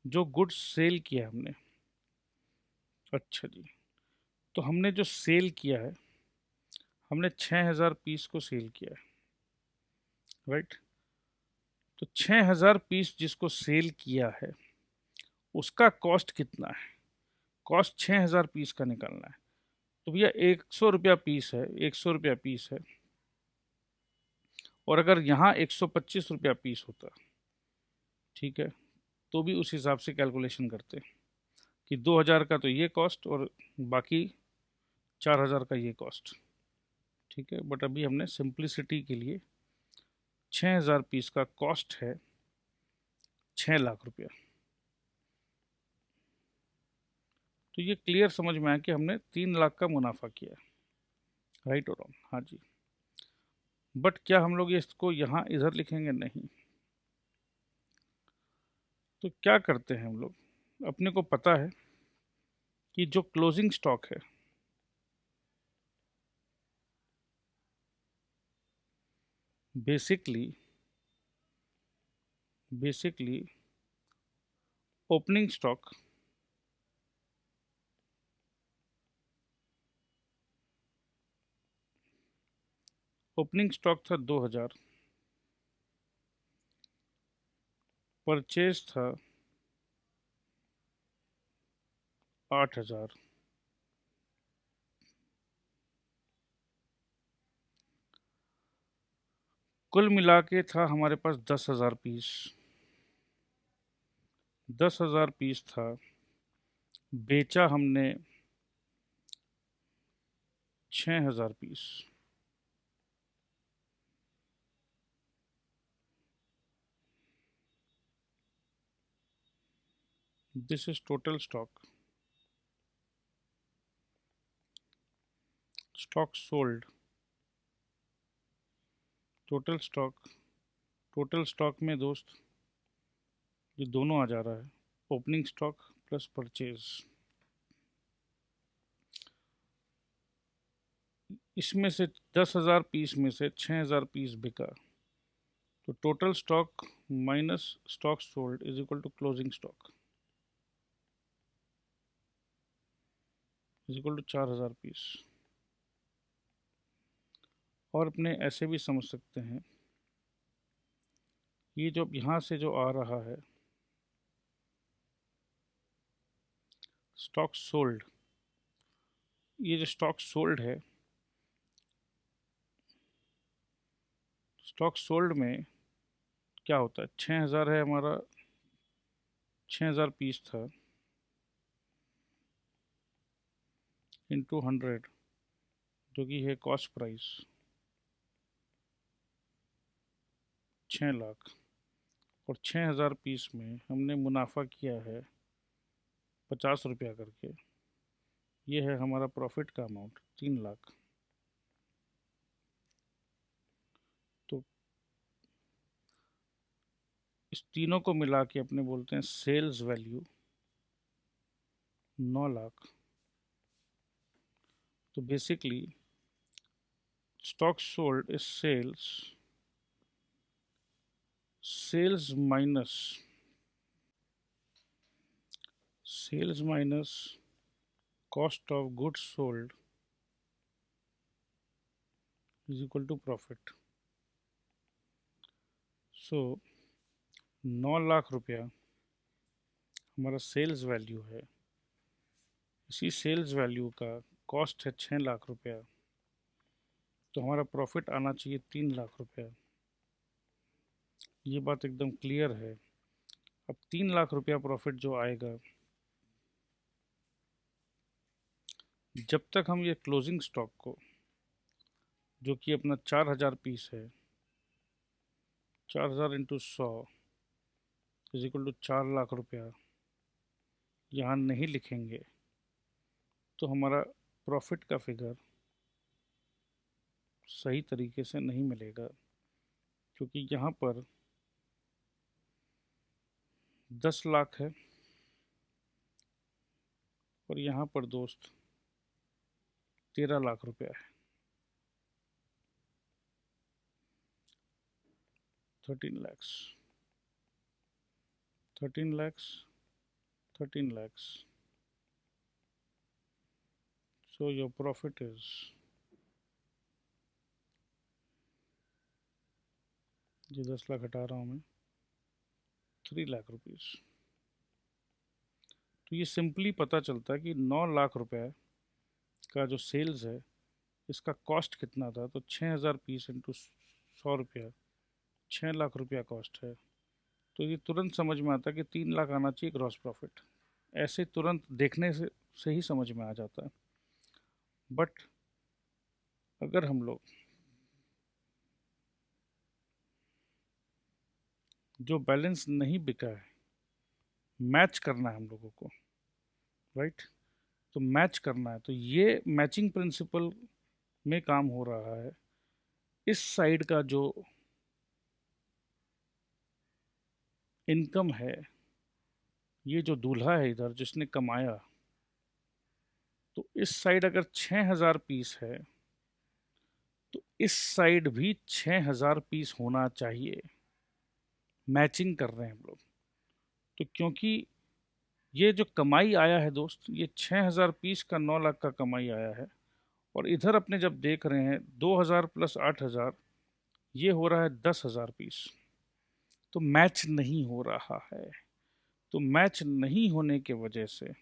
जो गुड्स सेल किया हमने। अच्छा जी, तो हमने जो सेल किया है, हमने 6,000 पीस को सेल किया है, राइट। तो 6,000 पीस जिसको सेल किया है उसका कॉस्ट कितना है? कॉस्ट 6,000 पीस का निकालना है। तो भैया 100 रुपया पीस है, 100 रुपया पीस है। और अगर यहाँ 125 रुपया पीस होता, ठीक है, तो भी उस हिसाब से कैलकुलेशन करते कि 2000 का तो ये कॉस्ट और बाकी 4000 का ये कॉस्ट, ठीक है। बट अभी हमने सिंप्लिसिटी के लिए 6,000 पीस का कॉस्ट है 6 लाख रुपया। तो ये क्लियर समझ में आया कि हमने 3 लाख का मुनाफा किया, राइट और रॉन्ग? हाँ जी। बट क्या हम लोग इसको यहाँ इधर लिखेंगे? नहीं। तो क्या करते हैं हम लोग, अपने को पता है कि जो क्लोजिंग स्टॉक है बेसिकली ओपनिंग स्टॉक था 2000, परचेज था 8000, कुल मिला के था हमारे पास 10,000 पीस। 10,000 पीस था, बेचा हमने 6,000 piece. This is total stock. Stock sold, total stock. Total stock में दोस्त ये दोनों आ जा रहा है, ओपनिंग स्टॉक प्लस परचेज। इसमें से 10,000 पीस में से 6,000 पीस बिका, तो total stock minus stock sold is equal to closing stock is equal to 4,000 piece. और अपने ऐसे भी समझ सकते हैं, ये जो यहाँ से जो आ रहा है स्टॉक सोल्ड, ये जो स्टॉक सोल्ड है, स्टॉक सोल्ड में क्या होता है, 6,000 है हमारा, 6,000 पीस था इंटू 100 जो कि है कॉस्ट प्राइस 6 लाख, और 6,000 पीस में हमने मुनाफा किया है 50 रुपया करके, ये है हमारा प्रॉफिट का अमाउंट 3 लाख। तो इस तीनों को मिला के अपने बोलते हैं सेल्स वैल्यू 9 लाख। तो basically stock sold is sales minus cost of goods sold is equal to profit. So 9 lakh रुपया हमारा सेल्स वैल्यू है, इसी सेल्स वैल्यू का कॉस्ट है 6 लाख रुपया, तो हमारा प्रॉफिट आना चाहिए 3 लाख रुपया। ये बात एकदम क्लियर है। अब 3 लाख रुपया प्रॉफिट जो आएगा, जब तक हम ये क्लोजिंग स्टॉक को, जो कि अपना 4,000 पीस है, 4,000 into 100 is equal to 4 lakh रुपया यहाँ नहीं लिखेंगे तो हमारा प्रॉफिट का फिगर सही तरीके से नहीं मिलेगा, क्योंकि यहाँ पर 10 लाख है और यहाँ पर दोस्त 13 लाख रुपया है, 13 lakhs, 13 lakhs, 13 lakhs. So your profit is जो 10 लाख हटा रहा हूँ मैं, 3 लाख रुपीज़। तो ये सिंपली पता चलता है कि 9 लाख रुपए का जो सेल्स है, इसका कॉस्ट कितना था, तो 6,000 पीस इंटू 100 रुपया, 6 लाख रुपया कॉस्ट है। तो ये तुरंत समझ में आता है कि 3 लाख आना चाहिए ग्रॉस प्रॉफिट। ऐसे तुरंत देखने से ही समझ में आ जाता है। बट अगर हम लोग जो बैलेंस नहीं बिका है, मैच करना है हम लोगों को, राइट, तो मैच करना है, तो ये मैचिंग प्रिंसिपल में काम हो रहा है। इस साइड का जो इनकम है, ये जो दूल्हा है इधर जिसने कमाया, तो इस साइड अगर 6000 पीस है तो इस साइड भी 6000 पीस होना चाहिए। मैचिंग कर रहे हैं हम लोग। तो क्योंकि ये जो कमाई आया है दोस्त, ये 6000 पीस का 9 लाख का कमाई आया है, और इधर अपने जब देख रहे हैं 2000 प्लस 8000, ये हो रहा है 10,000 पीस। तो मैच नहीं हो रहा है। तो मैच नहीं होने के वजह से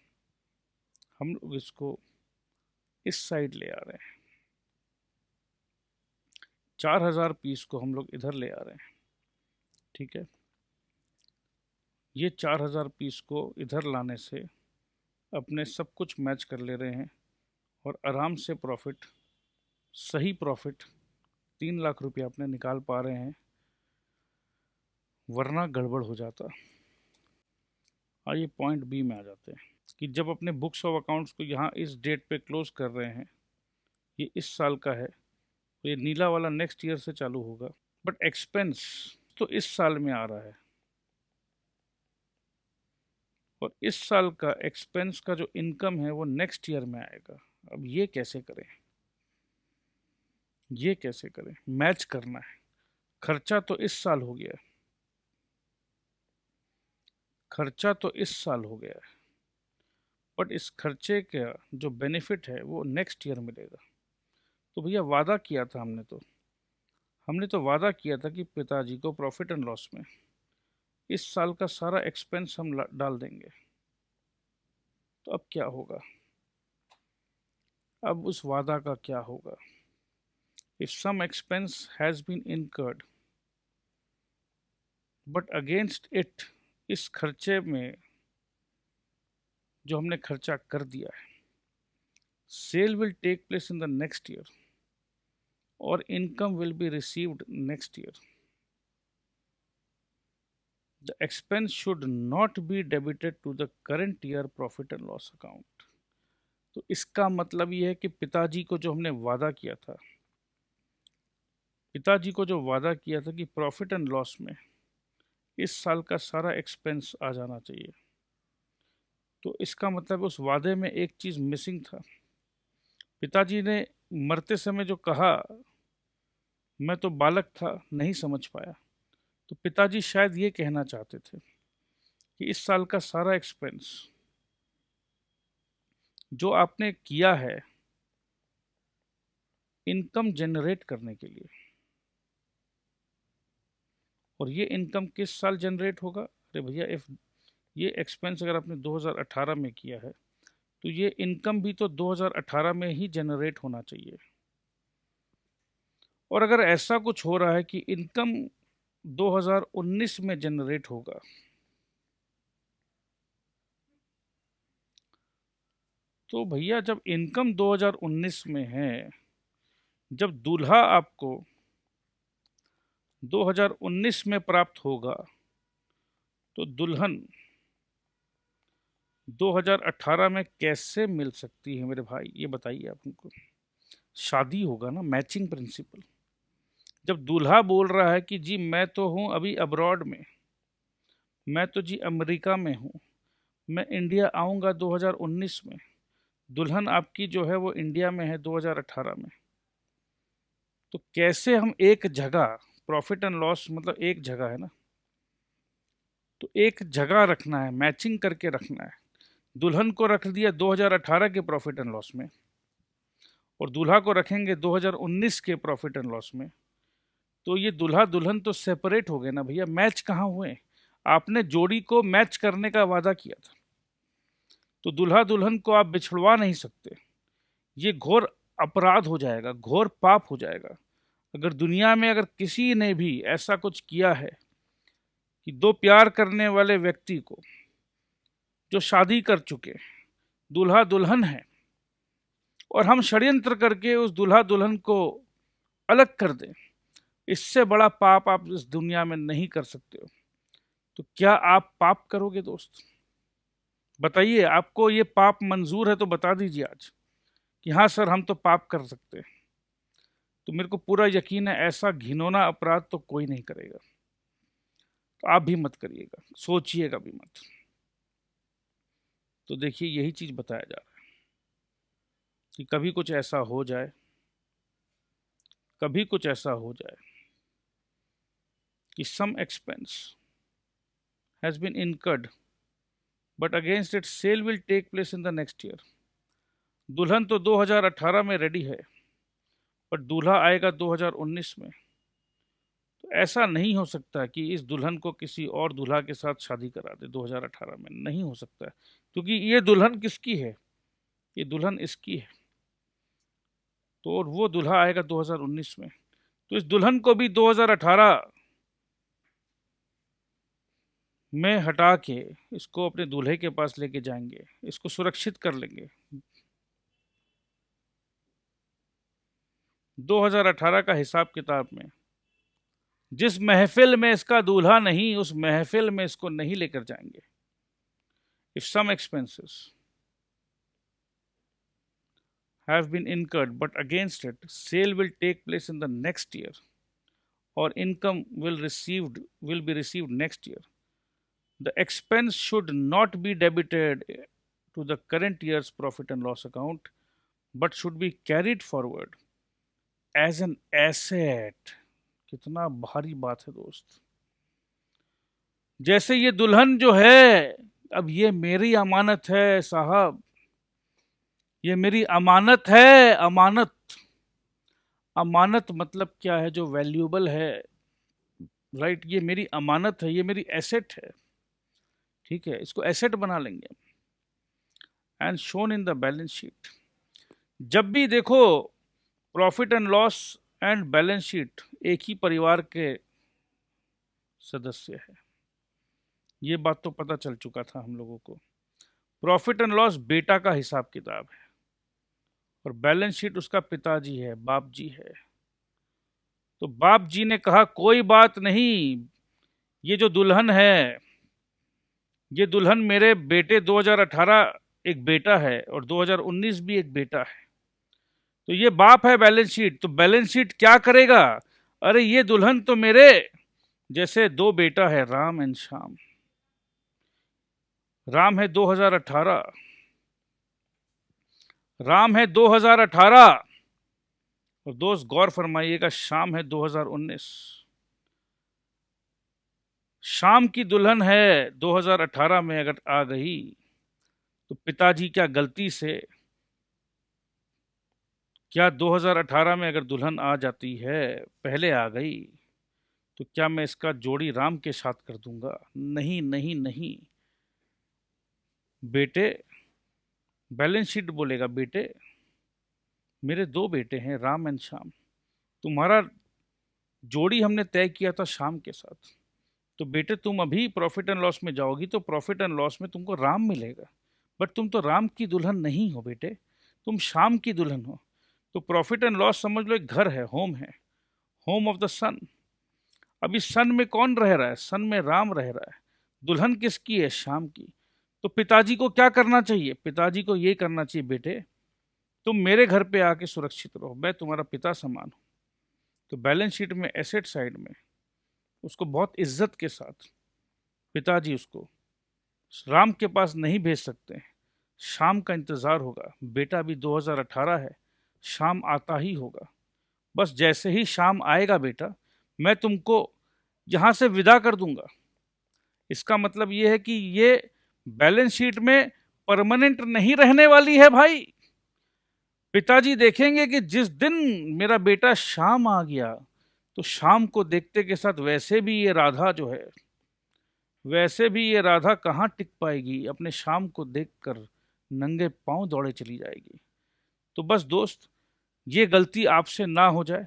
हम लोग इसको इस साइड ले आ रहे हैं। 4000 पीस को हम लोग इधर ले आ रहे हैं। ठीक है, ये 4000 पीस को इधर लाने से अपने सब कुछ मैच कर ले रहे हैं और आराम से प्रॉफिट, सही प्रॉफिट 3 लाख रुपया अपने निकाल पा रहे हैं, वरना गड़बड़ हो जाता। आइए पॉइंट बी में आ जाते हैं कि जब अपने बुक्स ऑफ अकाउंट्स को यहाँ इस डेट पे क्लोज कर रहे हैं, ये इस साल का है, तो ये नीला वाला नेक्स्ट ईयर से चालू होगा, बट एक्सपेंस तो इस साल में आ रहा है, और इस साल का एक्सपेंस का जो इनकम है वो नेक्स्ट ईयर में आएगा। अब ये कैसे करें, ये कैसे करें? मैच करना है। खर्चा तो इस साल हो गया है, खर्चा तो इस साल हो गया है, बट इस खर्चे का जो बेनिफिट है वो नेक्स्ट ईयर मिलेगा। तो भैया वादा किया था हमने तो वादा किया था कि पिताजी को प्रॉफिट एंड लॉस में इस साल का सारा एक्सपेंस हम डाल देंगे। तो अब क्या होगा? अब उस वादा का क्या होगा? If some expense has been incurred but against it, इस खर्चे में जो हमने खर्चा कर दिया है, sale will take place in the next year और income will be received next year. The expense should not be debited to the current year profit and loss account। तो इसका मतलब ये है कि पिताजी को जो हमने वादा किया था, पिताजी को जो वादा किया था कि प्रॉफिट एंड लॉस में इस साल का सारा एक्सपेंस आ जाना चाहिए, तो इसका मतलब उस वादे में एक चीज़ मिसिंग था। पिताजी ने मरते समय जो कहा, मैं तो बालक था, नहीं समझ पाया, तो पिताजी शायद ये कहना चाहते थे कि इस साल का सारा एक्सपेंस जो आपने किया है इनकम जनरेट करने के लिए, और ये इनकम किस साल जनरेट होगा? अरे भैया, इफ ये एक्सपेंस अगर आपने 2018 में किया है तो ये इनकम भी तो 2018 में ही जनरेट होना चाहिए। और अगर ऐसा कुछ हो रहा है कि इनकम 2019 में जनरेट होगा, तो भैया जब इनकम 2019 में है, जब दूल्हा आपको 2019 में प्राप्त होगा, तो दुल्हन 2018 में कैसे मिल सकती है मेरे भाई? ये बताइए आप हमको। शादी होगा ना, मैचिंग प्रिंसिपल। जब दूल्हा बोल रहा है कि जी मैं तो हूँ अभी अब्रॉड में, मैं तो जी अमेरिका में हूँ, मैं इंडिया आऊँगा 2019 में, दुल्हन आपकी जो है वो इंडिया में है 2018 में, तो कैसे हम एक जगह, प्रॉफिट एंड लॉस मतलब एक जगह है ना, तो एक जगह रखना है, मैचिंग करके रखना है। दुल्हन को रख दिया 2018 के प्रॉफिट एंड लॉस में, और दूल्हा को रखेंगे 2019 के प्रॉफिट एंड लॉस में, तो ये दूल्हा दुल्हन तो सेपरेट हो गए ना भैया, मैच कहाँ हुए? आपने जोड़ी को मैच करने का वादा किया था, तो दूल्हा दुल्हन को आप बिछड़वा नहीं सकते। ये घोर अपराध हो जाएगा, घोर पाप हो जाएगा। अगर दुनिया में अगर किसी ने भी ऐसा कुछ किया है कि दो प्यार करने वाले व्यक्ति को, जो शादी कर चुके, दूल्हा दुल्हन है, और हम षड्यंत्र करके उस दूल्हा दुल्हन को अलग कर दें, इससे बड़ा पाप आप इस दुनिया में नहीं कर सकते हो। तो क्या आप पाप करोगे दोस्त? बताइए, आपको ये पाप मंजूर है तो बता दीजिए आज कि हाँ सर हम तो पाप कर सकते हैं। तो मेरे को पूरा यकीन है ऐसा घिनौना अपराध तो कोई नहीं करेगा, तो आप भी मत करिएगा, सोचिएगा भी मत। तो देखिए यही चीज बताया जा रहा है। कि कभी कुछ ऐसा हो जाए, कभी कुछ ऐसा हो जाए कि some expense has been incurred but against it sale will take place in the next year. दुल्हन तो 2018 में रेडी है, पर दूल्हा आएगा 2019 में। तो ऐसा नहीं हो सकता कि इस दुल्हन को किसी और दूल्हा के साथ शादी करा दे 2018 में, नहीं हो सकता है, क्योंकि ये दुल्हन किसकी है, ये दुल्हन इसकी है। तो और वो दूल्हा आएगा 2019 में, तो इस दुल्हन को भी 2018 में हटा के इसको अपने दूल्हे के पास लेके जाएंगे, इसको सुरक्षित कर लेंगे। 2018 का हिसाब किताब में जिस महफिल में इसका दूल्हा नहीं, उस महफिल में इसको नहीं लेकर जाएंगे। If some expenses have been incurred but against it sale will take place in the next year or income will be received next year, the expense should not be debited to the current year's profit and loss account but should be carried forward as an asset। कितना भारी बात है दोस्त। जैसे ये दुल्हन जो है, अब ये मेरी अमानत है साहब, ये मेरी अमानत है। अमानत, अमानत मतलब क्या है, जो वैल्यूएबल है, राइट। ये मेरी अमानत है, ये मेरी एसेट है, ठीक है, इसको एसेट बना लेंगे। And shown in the balance sheet. जब भी देखो profit and loss and balance sheet एक ही परिवार के सदस्य है, ये बात तो पता चल चुका था हम लोगों को। प्रॉफिट एंड लॉस बेटा का हिसाब किताब है और बैलेंस शीट उसका पिताजी है, बाप जी है। तो बाप जी ने कहा कोई बात नहीं, ये जो दुल्हन है, ये दुल्हन मेरे बेटे 2018 एक बेटा है और 2019 भी एक बेटा है। तो ये बाप है बैलेंस शीट। तो बैलेंस शीट क्या करेगा, अरे ये दुल्हन तो मेरे जैसे दो बेटा है, राम एंड श्याम। राम है 2018, राम है 2018 और दोस्त गौर फरमाइएगा श्याम है 2019। शाम की दुल्हन है 2018 में अगर आ गई तो पिताजी क्या गलती से, क्या 2018 में अगर दुल्हन आ जाती है, पहले आ गई, तो क्या मैं इसका जोड़ी राम के साथ कर दूंगा? नहीं नहीं नहीं बेटे, बैलेंस शीट बोलेगा बेटे मेरे दो बेटे हैं राम एंड श्याम, तुम्हारा जोड़ी हमने तय किया था शाम के साथ, तो बेटे तुम अभी प्रॉफिट एंड लॉस में जाओगी तो प्रॉफिट एंड लॉस में तुमको राम मिलेगा, बट तुम तो राम की दुल्हन नहीं हो बेटे, तुम श्याम की दुल्हन हो। तो प्रॉफिट एंड लॉस समझ लो एक घर है, होम है, होम ऑफ द सन। अब इस सन में कौन रह रहा है? सन में राम रह रहा है। दुल्हन किसकी है? श्याम की। तो पिताजी को क्या करना चाहिए? पिताजी को ये करना चाहिए बेटे तुम मेरे घर पे आके सुरक्षित रहो, मैं तुम्हारा पिता समान हूं। तो बैलेंस शीट में एसेट साइड में उसको बहुत इज्जत के साथ पिताजी उसको राम के पास नहीं भेज सकते, शाम का इंतजार होगा। बेटा भी 2018 है, शाम आता ही होगा। बस जैसे ही शाम आएगा बेटा, मैं तुमको यहां से विदा कर दूंगा। इसका मतलब ये है कि ये बैलेंस शीट में परमानेंट नहीं रहने वाली है भाई। पिताजी देखेंगे कि जिस दिन मेरा बेटा शाम आ गया, तो शाम को देखते के साथ वैसे भी ये राधा जो है, वैसे भी ये राधा कहाँ टिक पाएगी, अपने शाम को देखकर नंगे पांव दौड़े चली जाएगी। तो बस दोस्त, ये गलती आपसे ना हो जाए,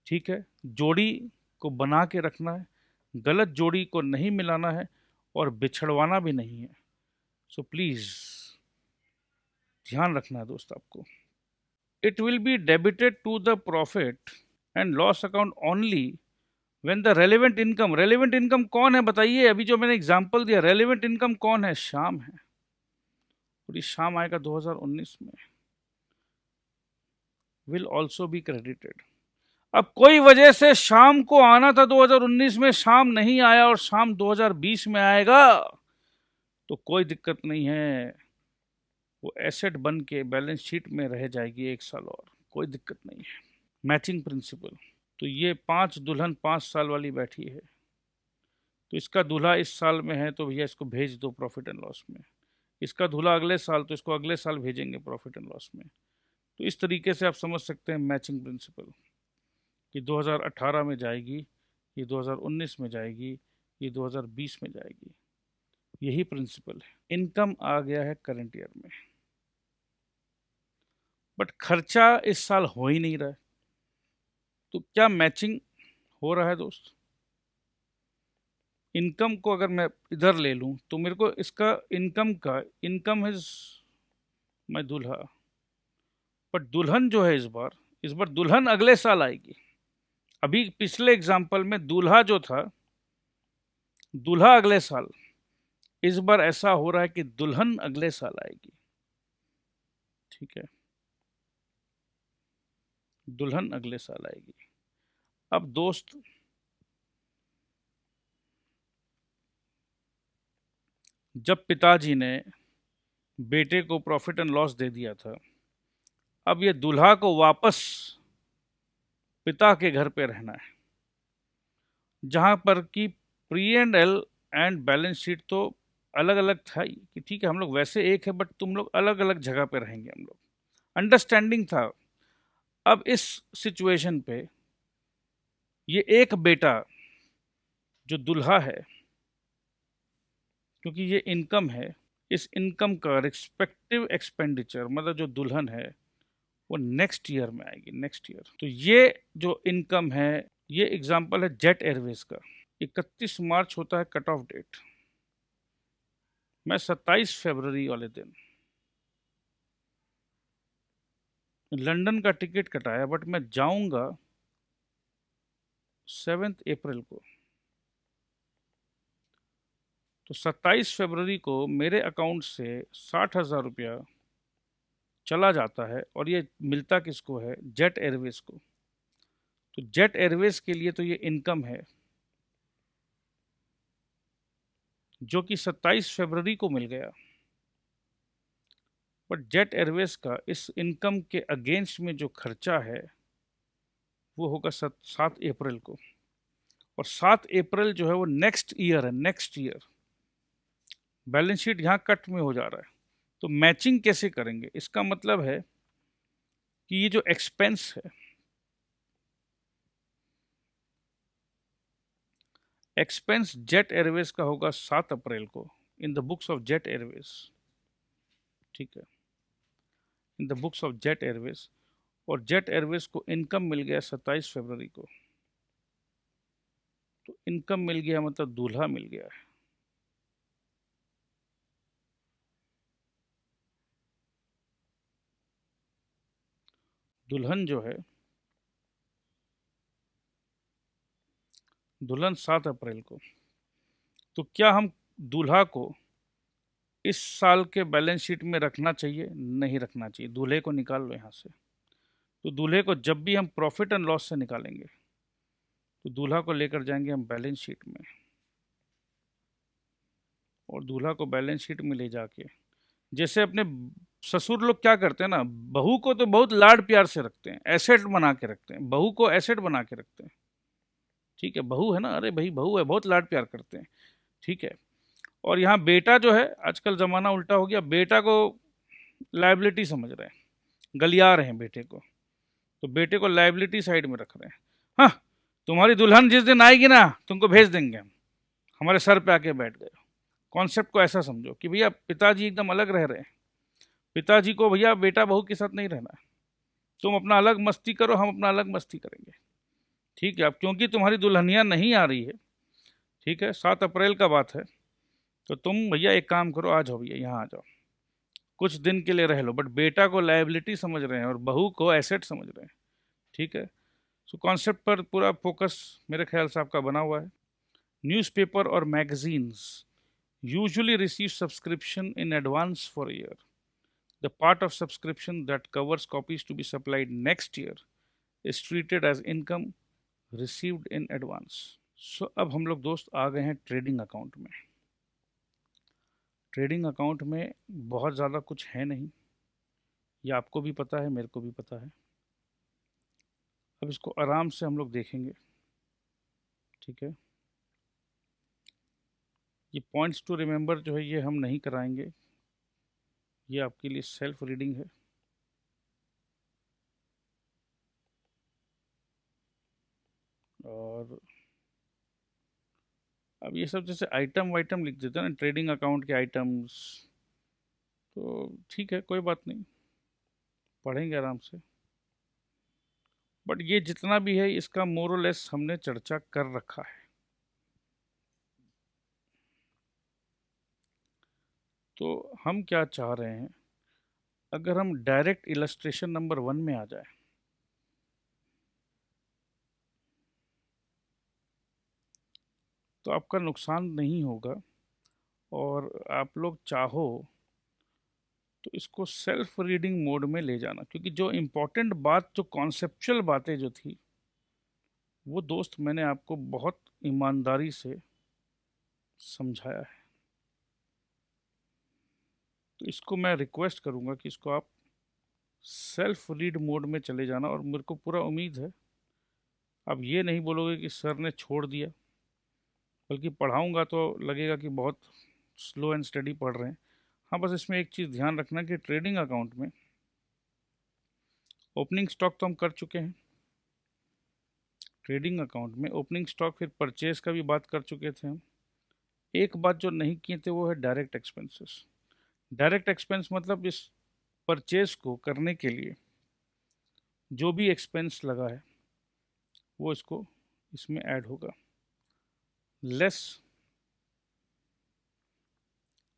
ठीक है। जोड़ी को बना के रखना है, गलत जोड़ी को नहीं मिलाना है और बिछड़वाना भी नहीं है। सो प्लीज ध्यान रखना है दोस्त आपको। It will be debited to the profit and loss account only when the relevant income. Relevant income कौन है बताइए? अभी जो मैंने एग्जांपल दिया, रेलेवेंट इनकम कौन है? शाम है, और ये शाम आएगा 2019 में। Will also be credited. अब कोई वजह से शाम को आना था 2019 में, शाम नहीं आया और शाम 2020 में आएगा, तो कोई दिक्कत नहीं है, वो एसेट बन के बैलेंस शीट में रह जाएगी 1 साल और, कोई दिक्कत नहीं है। Matching principal. तो ये 5 दुल्हन 5 साल वाली बैठी है, तो इसका दूल्हा इस साल में है तो भैया इसको भेज दो प्रॉफिट एंड लॉस में। इसका दूल्हा अगले साल, तो इसको अगले साल भेजेंगे प्रॉफिट एंड लॉस में। तो इस तरीके से आप समझ सकते हैं मैचिंग प्रिंसिपल कि 2018 में जाएगी, ये 2019 में जाएगी, ये 2020 में जाएगी। यही प्रिंसिपल है। इनकम आ गया है करंट ईयर में, बट खर्चा इस साल हो ही नहीं रहा है, तो क्या मैचिंग हो रहा है दोस्त? इनकम को अगर मैं इधर ले लूं तो मेरे को इसका इनकम इज मैं दूल्हा, बट दुल्हन जो है इस बार दुल्हन अगले साल आएगी। अभी पिछले एग्जाम्पल में दूल्हा जो था, दूल्हा अगले साल, इस बार ऐसा हो रहा है कि दुल्हन अगले साल आएगी। ठीक है, दुल्हन अगले साल आएगी। अब दोस्त, जब पिताजी ने बेटे को प्रॉफिट एंड लॉस दे दिया था, अब ये दूल्हा को वापस पिता के घर पे रहना है, जहां पर कि pre and L and balance sheet तो अलग अलग था ही कि ठीक है हम लोग वैसे एक है बट तुम लोग अलग अलग जगह पे रहेंगे, हम लोग अंडरस्टैंडिंग था। अब इस सिचुएशन पे ये एक बेटा जो दुल्हा है, क्योंकि ये इनकम है, इस इनकम का रिस्पेक्टिव एक्सपेंडिचर मतलब जो दुल्हन है वो नेक्स्ट ईयर में आएगी, नेक्स्ट ईयर। तो ये जो इनकम है, ये एग्जांपल है जेट एयरवेज का। 31 मार्च होता है कट ऑफ डेट। मैं 27 फरवरी वाले दिन लंदन का टिकट कटाया, बट मैं जाऊंगा 7 अप्रैल को। तो 27 फरवरी को मेरे अकाउंट से 60,000 रुपया चला जाता है, और ये मिलता किसको है? जेट एयरवेज को। तो जेट एयरवेज के लिए तो ये इनकम है जो कि 27 फरवरी को मिल गया, बट जेट एयरवेज का इस इनकम के अगेंस्ट में जो खर्चा है वो होगा 7 अप्रैल को, और 7 अप्रैल जो है वो नेक्स्ट ईयर है, नेक्स्ट ईयर। बैलेंस शीट यहाँ कट में हो जा रहा है, तो मैचिंग कैसे करेंगे? इसका मतलब है कि ये जो एक्सपेंस है, एक्सपेंस जेट एयरवेज का होगा 7 अप्रैल को in the books of jet Airways. ठीक है, in the books of jet Airways. और जेट एयरवेज को इनकम मिल गया 27 फरवरी को, तो इनकम मिल गया मतलब दूल्हा मिल गया है। दुल्हन जो है, दुल्हन 7 अप्रैल को। तो क्या हम दूल्हा को इस साल के बैलेंस शीट में रखना चाहिए? नहीं रखना चाहिए, दूल्हे को निकाल लो यहाँ से। तो दूल्हे को जब भी हम प्रॉफिट एंड लॉस से निकालेंगे तो दूल्हा को लेकर जाएंगे हम बैलेंस शीट में, और दूल्हा को बैलेंस शीट में ले जाके, जैसे अपने ससुर लोग क्या करते हैं ना, बहू को तो बहुत लाड प्यार से रखते हैं, एसेट बना के रखते हैं, बहू को एसेट बना के रखते हैं। ठीक है, बहू है ना, अरे भाई बहू है, बहुत लाड प्यार करते हैं। ठीक है, और यहाँ बेटा जो है, आजकल ज़माना उल्टा हो गया, बेटा को लाइबिलिटी समझ रहे हैं, गलिया रहे हैं बेटे को, तो बेटे को लाइबिलिटी साइड में रख रहे हैं। हाँ, तुम्हारी दुल्हन जिस दिन आएगी ना तुमको भेज देंगे हम, हमारे सर पे आके बैठ गए। कॉन्सेप्ट को ऐसा समझो कि भैया पिताजी एकदम अलग रह रहे हैं, पिताजी को भैया बेटा बहू के साथ नहीं रहना, तुम अपना अलग मस्ती करो, हम अपना अलग मस्ती करेंगे। ठीक है, अब क्योंकि तुम्हारी दुल्हनिया नहीं आ रही है, ठीक है, 7 अप्रैल का बात है, तो तुम भैया एक काम करो, आ जाओ भैया, यहाँ आ जाओ, कुछ दिन के लिए रह लो, बट बेटा को लायबिलिटी समझ रहे हैं और बहू को एसेट समझ रहे हैं। ठीक है, सो कॉन्सेप्ट पर पूरा फोकस मेरे ख्याल से आपका बना हुआ है। न्यूज़पेपर और magazines usually receive subscription in advance for a year. The part of subscription that covers copies to be supplied next year is treated as income received in advance. So अब हम लोग दोस्त आ गए हैं ट्रेडिंग अकाउंट में। Trading account में बहुत ज़्यादा कुछ है नहीं, ये आपको भी पता है, मेरे को भी पता है। अब इसको आराम से हम लोग देखेंगे, ठीक है। ये पॉइंट्स टू रिमेंबर जो है ये हम नहीं कराएंगे, ये आपके लिए सेल्फ रीडिंग है। और अब ये सब जैसे आइटम वाइटम लिख देते हैं ना, ट्रेडिंग अकाउंट के आइटम्स, तो ठीक है, कोई बात नहीं, पढ़ेंगे आराम से। बट ये जितना भी है इसका मोर और लेस हमने चर्चा कर रखा है। तो हम क्या चाह रहे हैं, अगर हम डायरेक्ट इलस्ट्रेशन नंबर 1 में आ जाए, तो आपका नुकसान नहीं होगा। और आप लोग चाहो तो इसको सेल्फ रीडिंग मोड में ले जाना, क्योंकि जो इम्पोर्टेंट बात, जो कॉन्सेप्चुअल बातें जो थी, वो दोस्त मैंने आपको बहुत ईमानदारी से समझाया है। तो इसको मैं रिक्वेस्ट करूँगा कि इसको आप सेल्फ रीड मोड में चले जाना। और मेरे को पूरा उम्मीद है आप ये नहीं बोलोगे कि सर ने छोड़ दिया, बल्कि पढ़ाऊँगा तो लगेगा कि बहुत स्लो एंड स्टडी पढ़ रहे हैं। हाँ, बस इसमें एक चीज़ ध्यान रखना कि ट्रेडिंग अकाउंट में ओपनिंग स्टॉक तो हम कर चुके हैं, ट्रेडिंग अकाउंट में ओपनिंग स्टॉक, फिर परचेज का भी बात कर चुके थे हम। एक बात जो नहीं किए थे वो है डायरेक्ट एक्सपेंसेस। डायरेक्ट एक्सपेंस मतलब इस परचेज को करने के लिए जो भी एक्सपेंस लगा है वो इसको इसमें ऐड होगा, less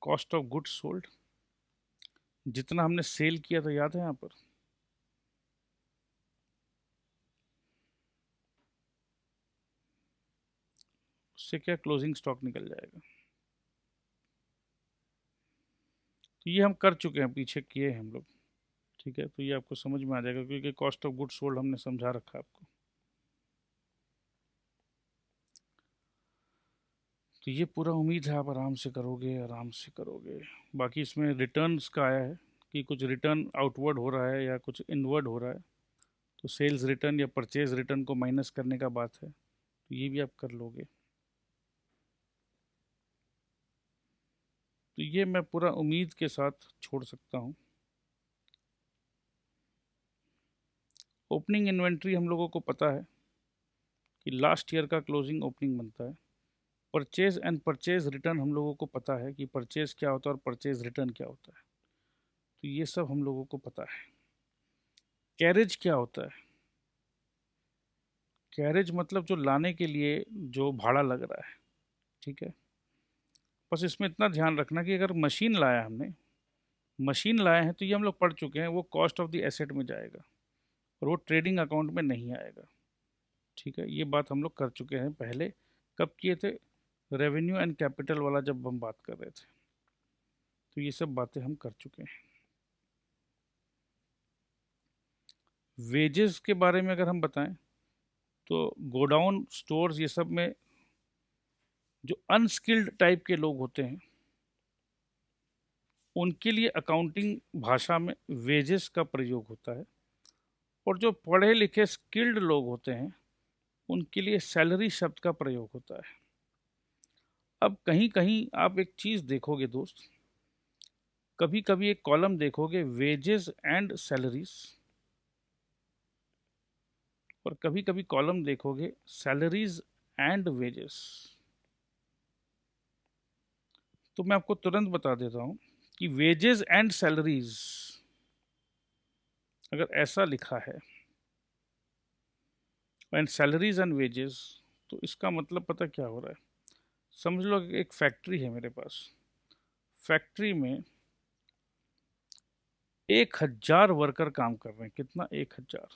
cost of goods sold. जितना हमने सेल किया था याद है यहाँ पर, उससे क्या क्लोजिंग स्टॉक निकल जाएगा। तो ये हम कर चुके हैं, पीछे किए हैं हम लोग, ठीक है। तो ये आपको समझ में आ जाएगा, क्योंकि कॉस्ट ऑफ गुड्स सोल्ड हमने समझा रखा है आपको। तो ये पूरा उम्मीद है आप आराम से करोगे, आराम से करोगे। बाकी इसमें रिटर्न्स का आया है कि कुछ रिटर्न आउटवर्ड हो रहा है या कुछ इनवर्ड हो रहा है, तो सेल्स रिटर्न या परचेज रिटर्न को माइनस करने का बात है, तो ये भी आप कर लोगे। तो ये मैं पूरा उम्मीद के साथ छोड़ सकता हूँ। ओपनिंग इन्वेंट्री हम लोगों को पता है कि लास्ट ईयर का क्लोजिंग ओपनिंग बनता है। परचेज एंड परचेज रिटर्न हम लोगों को पता है कि परचेज क्या होता है और परचेज रिटर्न क्या होता है, तो ये सब हम लोगों को पता है। कैरेज क्या होता है, कैरेज मतलब जो लाने के लिए जो भाड़ा लग रहा है, ठीक है। बस इसमें इतना ध्यान रखना कि अगर मशीन लाया हमने, मशीन लाए हैं, तो ये हम लोग पढ़ चुके हैं, वो कॉस्ट ऑफ द एसेट में जाएगा और वो ट्रेडिंग अकाउंट में नहीं आएगा, ठीक है। ये बात हम लोग कर चुके हैं पहले। कब किए थे, रेवेन्यू एंड कैपिटल वाला जब हम बात कर रहे थे, तो ये सब बातें हम कर चुके हैं। वेजेस के बारे में अगर हम बताएं, तो गोडाउन स्टोर्स ये सब में जो अनस्किल्ड टाइप के लोग होते हैं, उनके लिए अकाउंटिंग भाषा में वेजेस का प्रयोग होता है। और जो पढ़े लिखे स्किल्ड लोग होते हैं, उनके लिए सैलरी शब्द का प्रयोग होता है। अब कहीं कहीं आप एक चीज़ देखोगे दोस्त, कभी कभी एक कॉलम देखोगे वेजेस एंड सैलरीज, और कभी कभी कॉलम देखोगे सैलरीज एंड वेजेस। तो मैं आपको तुरंत बता देता हूं कि वेजेस एंड सैलरीज अगर ऐसा लिखा है एंड सैलरीज एंड वेजेस, तो इसका मतलब पता क्या हो रहा है। समझ लो कि एक फैक्ट्री है मेरे पास, फैक्ट्री में 1000 वर्कर काम कर रहे हैं। कितना, 1000।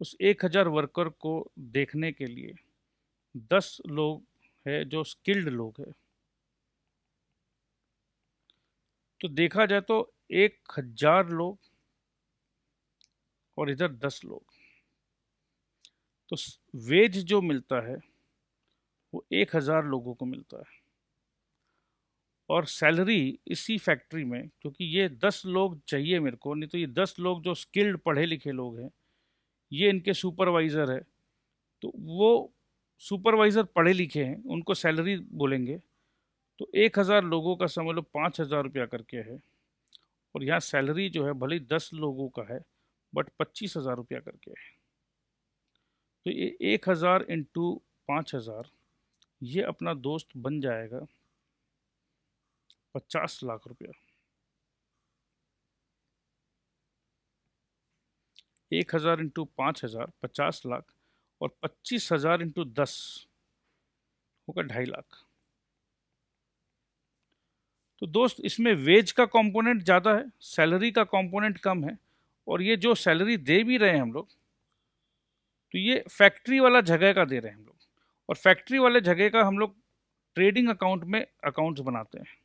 उस 1000 वर्कर को देखने के लिए 10 लोग है जो स्किल्ड लोग है। तो देखा जाए तो 1000 लोग और इधर 10 लोग, तो वेज जो मिलता है वो 1000 लोगों को मिलता है। और सैलरी इसी फैक्ट्री में, क्योंकि ये 10 लोग चाहिए मेरे को, नहीं तो ये 10 लोग जो स्किल्ड पढ़े लिखे लोग हैं ये इनके सुपरवाइज़र है, तो वो सुपरवाइज़र पढ़े लिखे हैं, उनको सैलरी बोलेंगे। तो 1000 लोगों का समझ लो 5000 रुपया करके है, और यहाँ सैलरी जो है भले ही 10 लोगों का है बट 25,000 रुपया करके है। तो ये 1000 इंटू 5000, ये अपना दोस्त बन जाएगा 50 लाख रुपया। 1000 इंटू 5000 50 लाख, और 25,000 इंटू 10 होगा 2.5 लाख। तो दोस्त इसमें वेज का कंपोनेंट ज़्यादा है, सैलरी का कंपोनेंट कम है, और ये जो सैलरी दे भी रहे हैं हम लोग, तो ये फैक्ट्री वाला जगह का दे रहे हैं हम लोग, और फैक्ट्री वाले जगह का हम लोग ट्रेडिंग अकाउंट में अकाउंट्स बनाते हैं।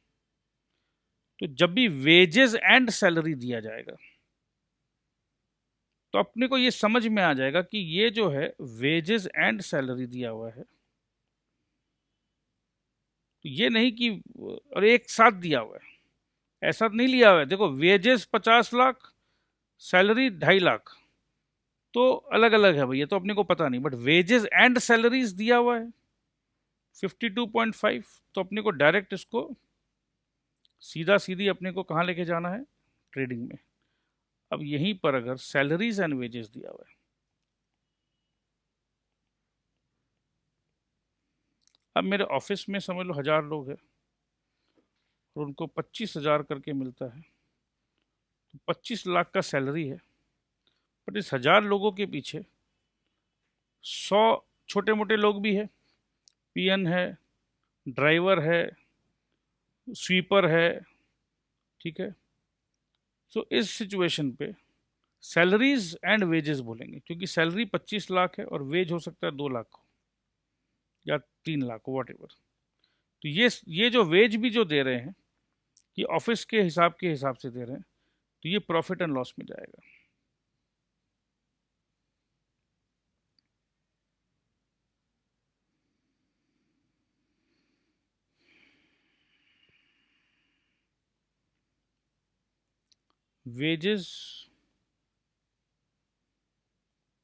तो जब भी वेजेस एंड सैलरी दिया जाएगा तो अपने को ये समझ में आ जाएगा कि ये जो है वेजेस एंड सैलरी दिया हुआ है, तो ये नहीं कि और एक साथ दिया हुआ है, ऐसा नहीं लिया हुआ है। देखो वेजेस 50 लाख, सैलरी 2.5 लाख, तो अलग अलग है भैया, तो अपने को पता नहीं, बट वेजेस एंड सैलरीज दिया हुआ है 52.5, तो अपने को डायरेक्ट इसको सीधा सीधी अपने को कहाँ लेके जाना है, ट्रेडिंग में। अब यहीं पर अगर सैलरीज एंड वेजेस दिया हुआ है, अब मेरे ऑफिस में समझ लो 1000 लोग हैं और उनको 25,000 करके मिलता है, तो 25 लाख का सैलरी है, बट इस 1000 लोगों के पीछे 100 छोटे मोटे लोग भी है, पीएन है, ड्राइवर है, स्वीपर है, ठीक है। सो इस सिचुएशन पे सैलरीज एंड वेजेस बोलेंगे, क्योंकि सैलरी 25 लाख है और वेज हो सकता है 2 लाख हो या 3 लाख हो, वॉट एवर। तो ये जो वेज भी जो दे रहे हैं ये ऑफिस के हिसाब से दे रहे हैं, तो ये प्रॉफिट एंड लॉस में जाएगा। Wages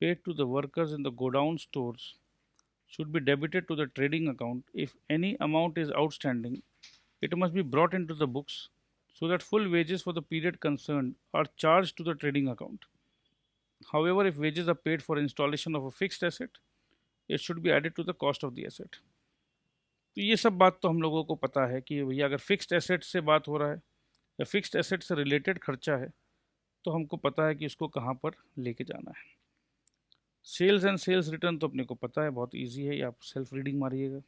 paid to the workers in the godown stores should be debited to the trading account. If any amount is outstanding, it must be brought into the books so that full wages for the period concerned are charged to the trading account. However, if wages are paid for installation of a fixed asset, it should be added to the cost of the asset. तो ये सब बात तो हम लोगों को पता है कि भैया अगर फिक्स्ड एसेट से बात हो रहा है या फिक्स्ड एसेट से रिलेटेड खर्चा है, तो हमको पता है कि इसको कहाँ पर लेके जाना है। सेल्स एंड सेल्स रिटर्न तो अपने को पता है, बहुत इजी है, ये आप सेल्फ रीडिंग मारिएगा।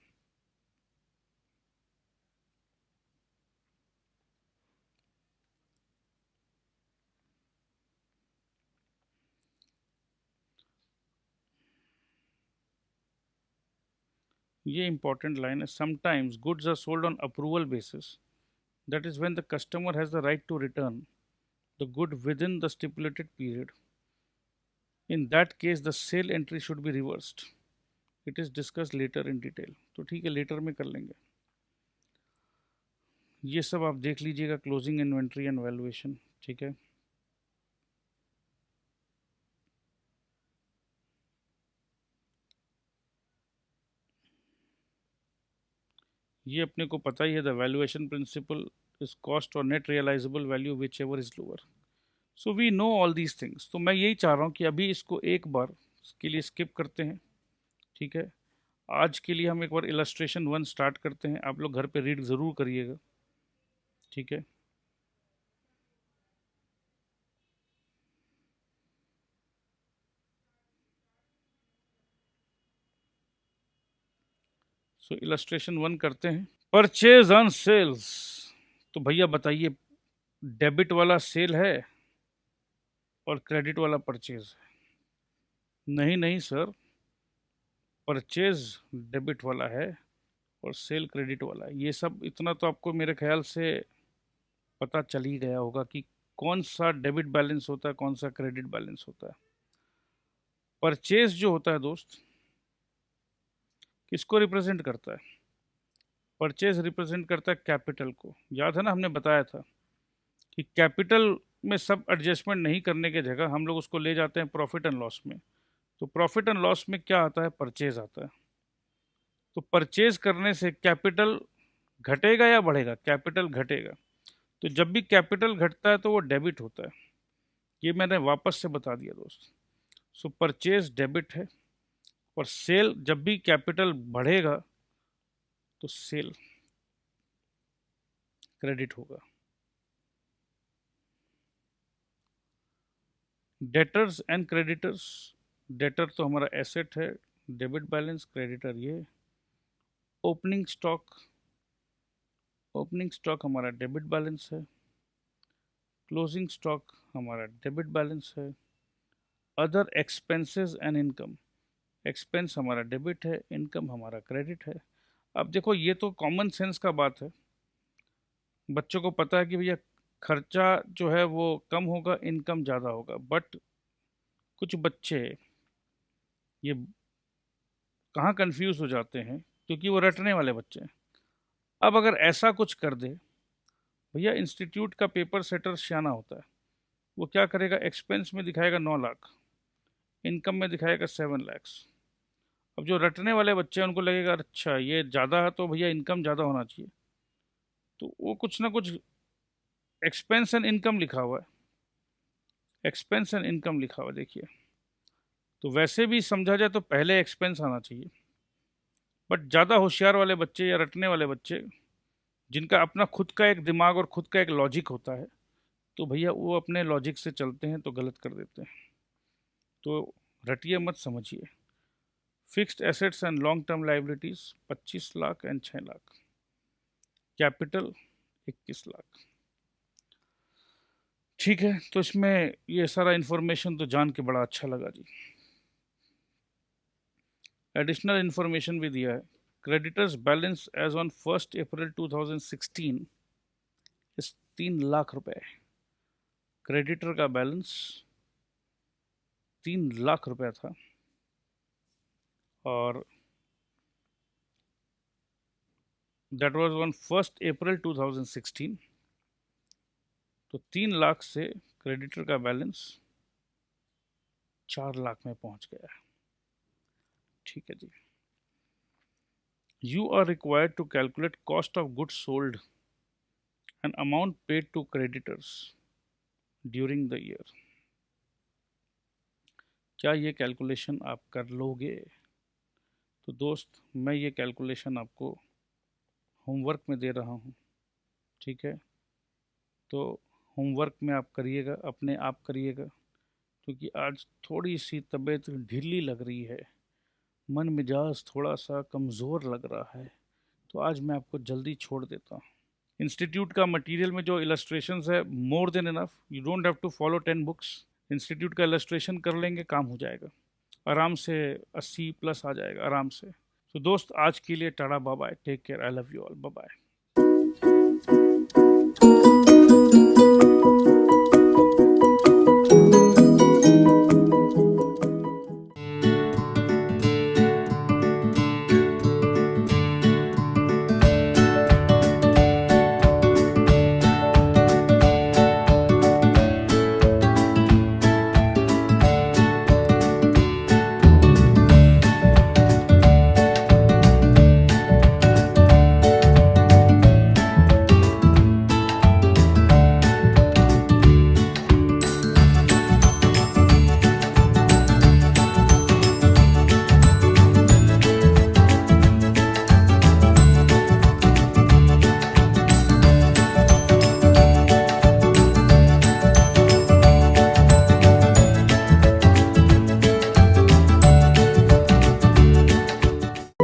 ये इंपॉर्टेंट लाइन है, sometimes goods are sold on approval basis, that is when the customer has the right to return the good within the stipulated period. In that case the sale entry should be reversed, it is discuss later in detail. तो ठीक है, letter में कर लेंगे। ये सब आप देख लीजिएगा, क्लोजिंग इन्वेंट्री एंड वैल्यूएशन, ठीक है। ये अपने को पता ही है, the valuation principle is cost और net realisable value whichever is lower. So we know all these things. तो मैं यही चाह रहा हूँ कि अभी इसको एक बार के लिए स्किप करते हैं, ठीक है। आज के लिए हम एक बार इलस्ट्रेशन 1 स्टार्ट करते हैं, आप लोग घर पे रीड ज़रूर करिएगा, ठीक है। सो इलस्ट्रेशन 1 करते हैं। परचेज ऑन सेल्स, तो भैया बताइए, डेबिट वाला सेल है और क्रेडिट वाला परचेज है? नहीं नहीं सर, परचेज डेबिट वाला है और सेल क्रेडिट वाला है। ये सब इतना तो आपको मेरे ख्याल से पता चल ही गया होगा कि कौन सा डेबिट बैलेंस होता है, कौन सा क्रेडिट बैलेंस होता है। परचेज जो होता है दोस्त, किसको रिप्रेजेंट करता है? परचेज रिप्रेजेंट करता है कैपिटल को। याद है ना, हमने बताया था कि कैपिटल में सब एडजस्टमेंट नहीं करने के जगह हम लोग उसको ले जाते हैं प्रॉफिट एंड लॉस में। तो प्रॉफिट एंड लॉस में क्या आता है, परचेज आता है। तो परचेज करने से कैपिटल घटेगा या बढ़ेगा, कैपिटल घटेगा। तो जब भी कैपिटल घटता है तो वो डेबिट होता है, ये मैंने वापस से बता दिया दोस्त। सो परचेज डेबिट है, और सेल जब भी कैपिटल बढ़ेगा तो सेल क्रेडिट होगा। डेटर्स एंड क्रेडिटर्स, डेटर तो हमारा एसेट है, डेबिट बैलेंस, क्रेडिटर ये। ओपनिंग स्टॉक, ओपनिंग स्टॉक हमारा डेबिट बैलेंस है। क्लोजिंग स्टॉक हमारा डेबिट बैलेंस है। Other expenses and income, expense हमारा डेबिट है, इनकम हमारा क्रेडिट है। अब देखो ये तो कॉमन सेंस का बात है, बच्चों को पता है कि भैया खर्चा जो है वो कम होगा, इनकम ज़्यादा होगा। बट कुछ बच्चे ये कहाँ कंफ्यूज हो जाते हैं, क्योंकि वो रटने वाले बच्चे हैं। अब अगर ऐसा कुछ कर दे, भैया इंस्टीट्यूट का पेपर सेटर सियाना होता है, वो क्या करेगा, एक्सपेंस में दिखाएगा 9 लाख, इनकम में दिखाएगा 7 लैक्स। अब जो रटने वाले बच्चे हैं उनको लगेगा अच्छा ये ज़्यादा है तो भैया इनकम ज़्यादा होना चाहिए, तो वो कुछ ना कुछ एक्सपेंस एंड इनकम लिखा हुआ है, एक्सपेंस एंड इनकम लिखा हुआ है देखिए। तो वैसे भी समझा जाए तो पहले एक्सपेंस आना चाहिए। बट ज़्यादा होशियार वाले बच्चे या रटने वाले बच्चे, जिनका अपना खुद का एक दिमाग और खुद का एक लॉजिक होता है, तो भैया वो अपने लॉजिक से चलते हैं तो गलत कर देते हैं। तो रटिए मत, समझिए। Fixed assets and long term liabilities 25 lakh and 6 lakh, capital 21 lakh. ठीक है, तो इसमें ये सारा इन्फॉर्मेशन तो जान के बड़ा अच्छा लगा जी। एडिशनल इन्फॉर्मेशन भी दिया है। क्रेडिटर्स बैलेंस एज ऑन 1 अप्रैल 2016 इस 3 लाख रुपए। क्रेडिटर का बैलेंस 3 लाख रुपए था, और दैट वाज ऑन 1 अप्रैल 2016। तो 3 लाख से क्रेडिटर का बैलेंस 4 लाख में पहुंच गया। ठीक है जी। You are required to calculate cost of goods sold and amount paid to creditors during the year। क्या ये कैलकुलेशन आप कर लोगे? तो दोस्त मैं ये कैलकुलेशन आपको होमवर्क में दे रहा हूँ, ठीक है? तो होमवर्क में आप करिएगा, अपने आप करिएगा, क्योंकि आज थोड़ी सी तबीयत ढीली लग रही है, मन मिजाज थोड़ा सा कमज़ोर लग रहा है, तो आज मैं आपको जल्दी छोड़ देता हूँ। इंस्टीट्यूट का मटेरियल में जो इलस्ट्रेशंस है more than enough, you don't have to follow 10 books. Institute का इलस्ट्रेशन कर लेंगे, काम हो जाएगा आराम से, 80 प्लस आ जाएगा आराम से। तो दोस्त आज के लिए tata, bye bye, take care, I love you all, bye bye.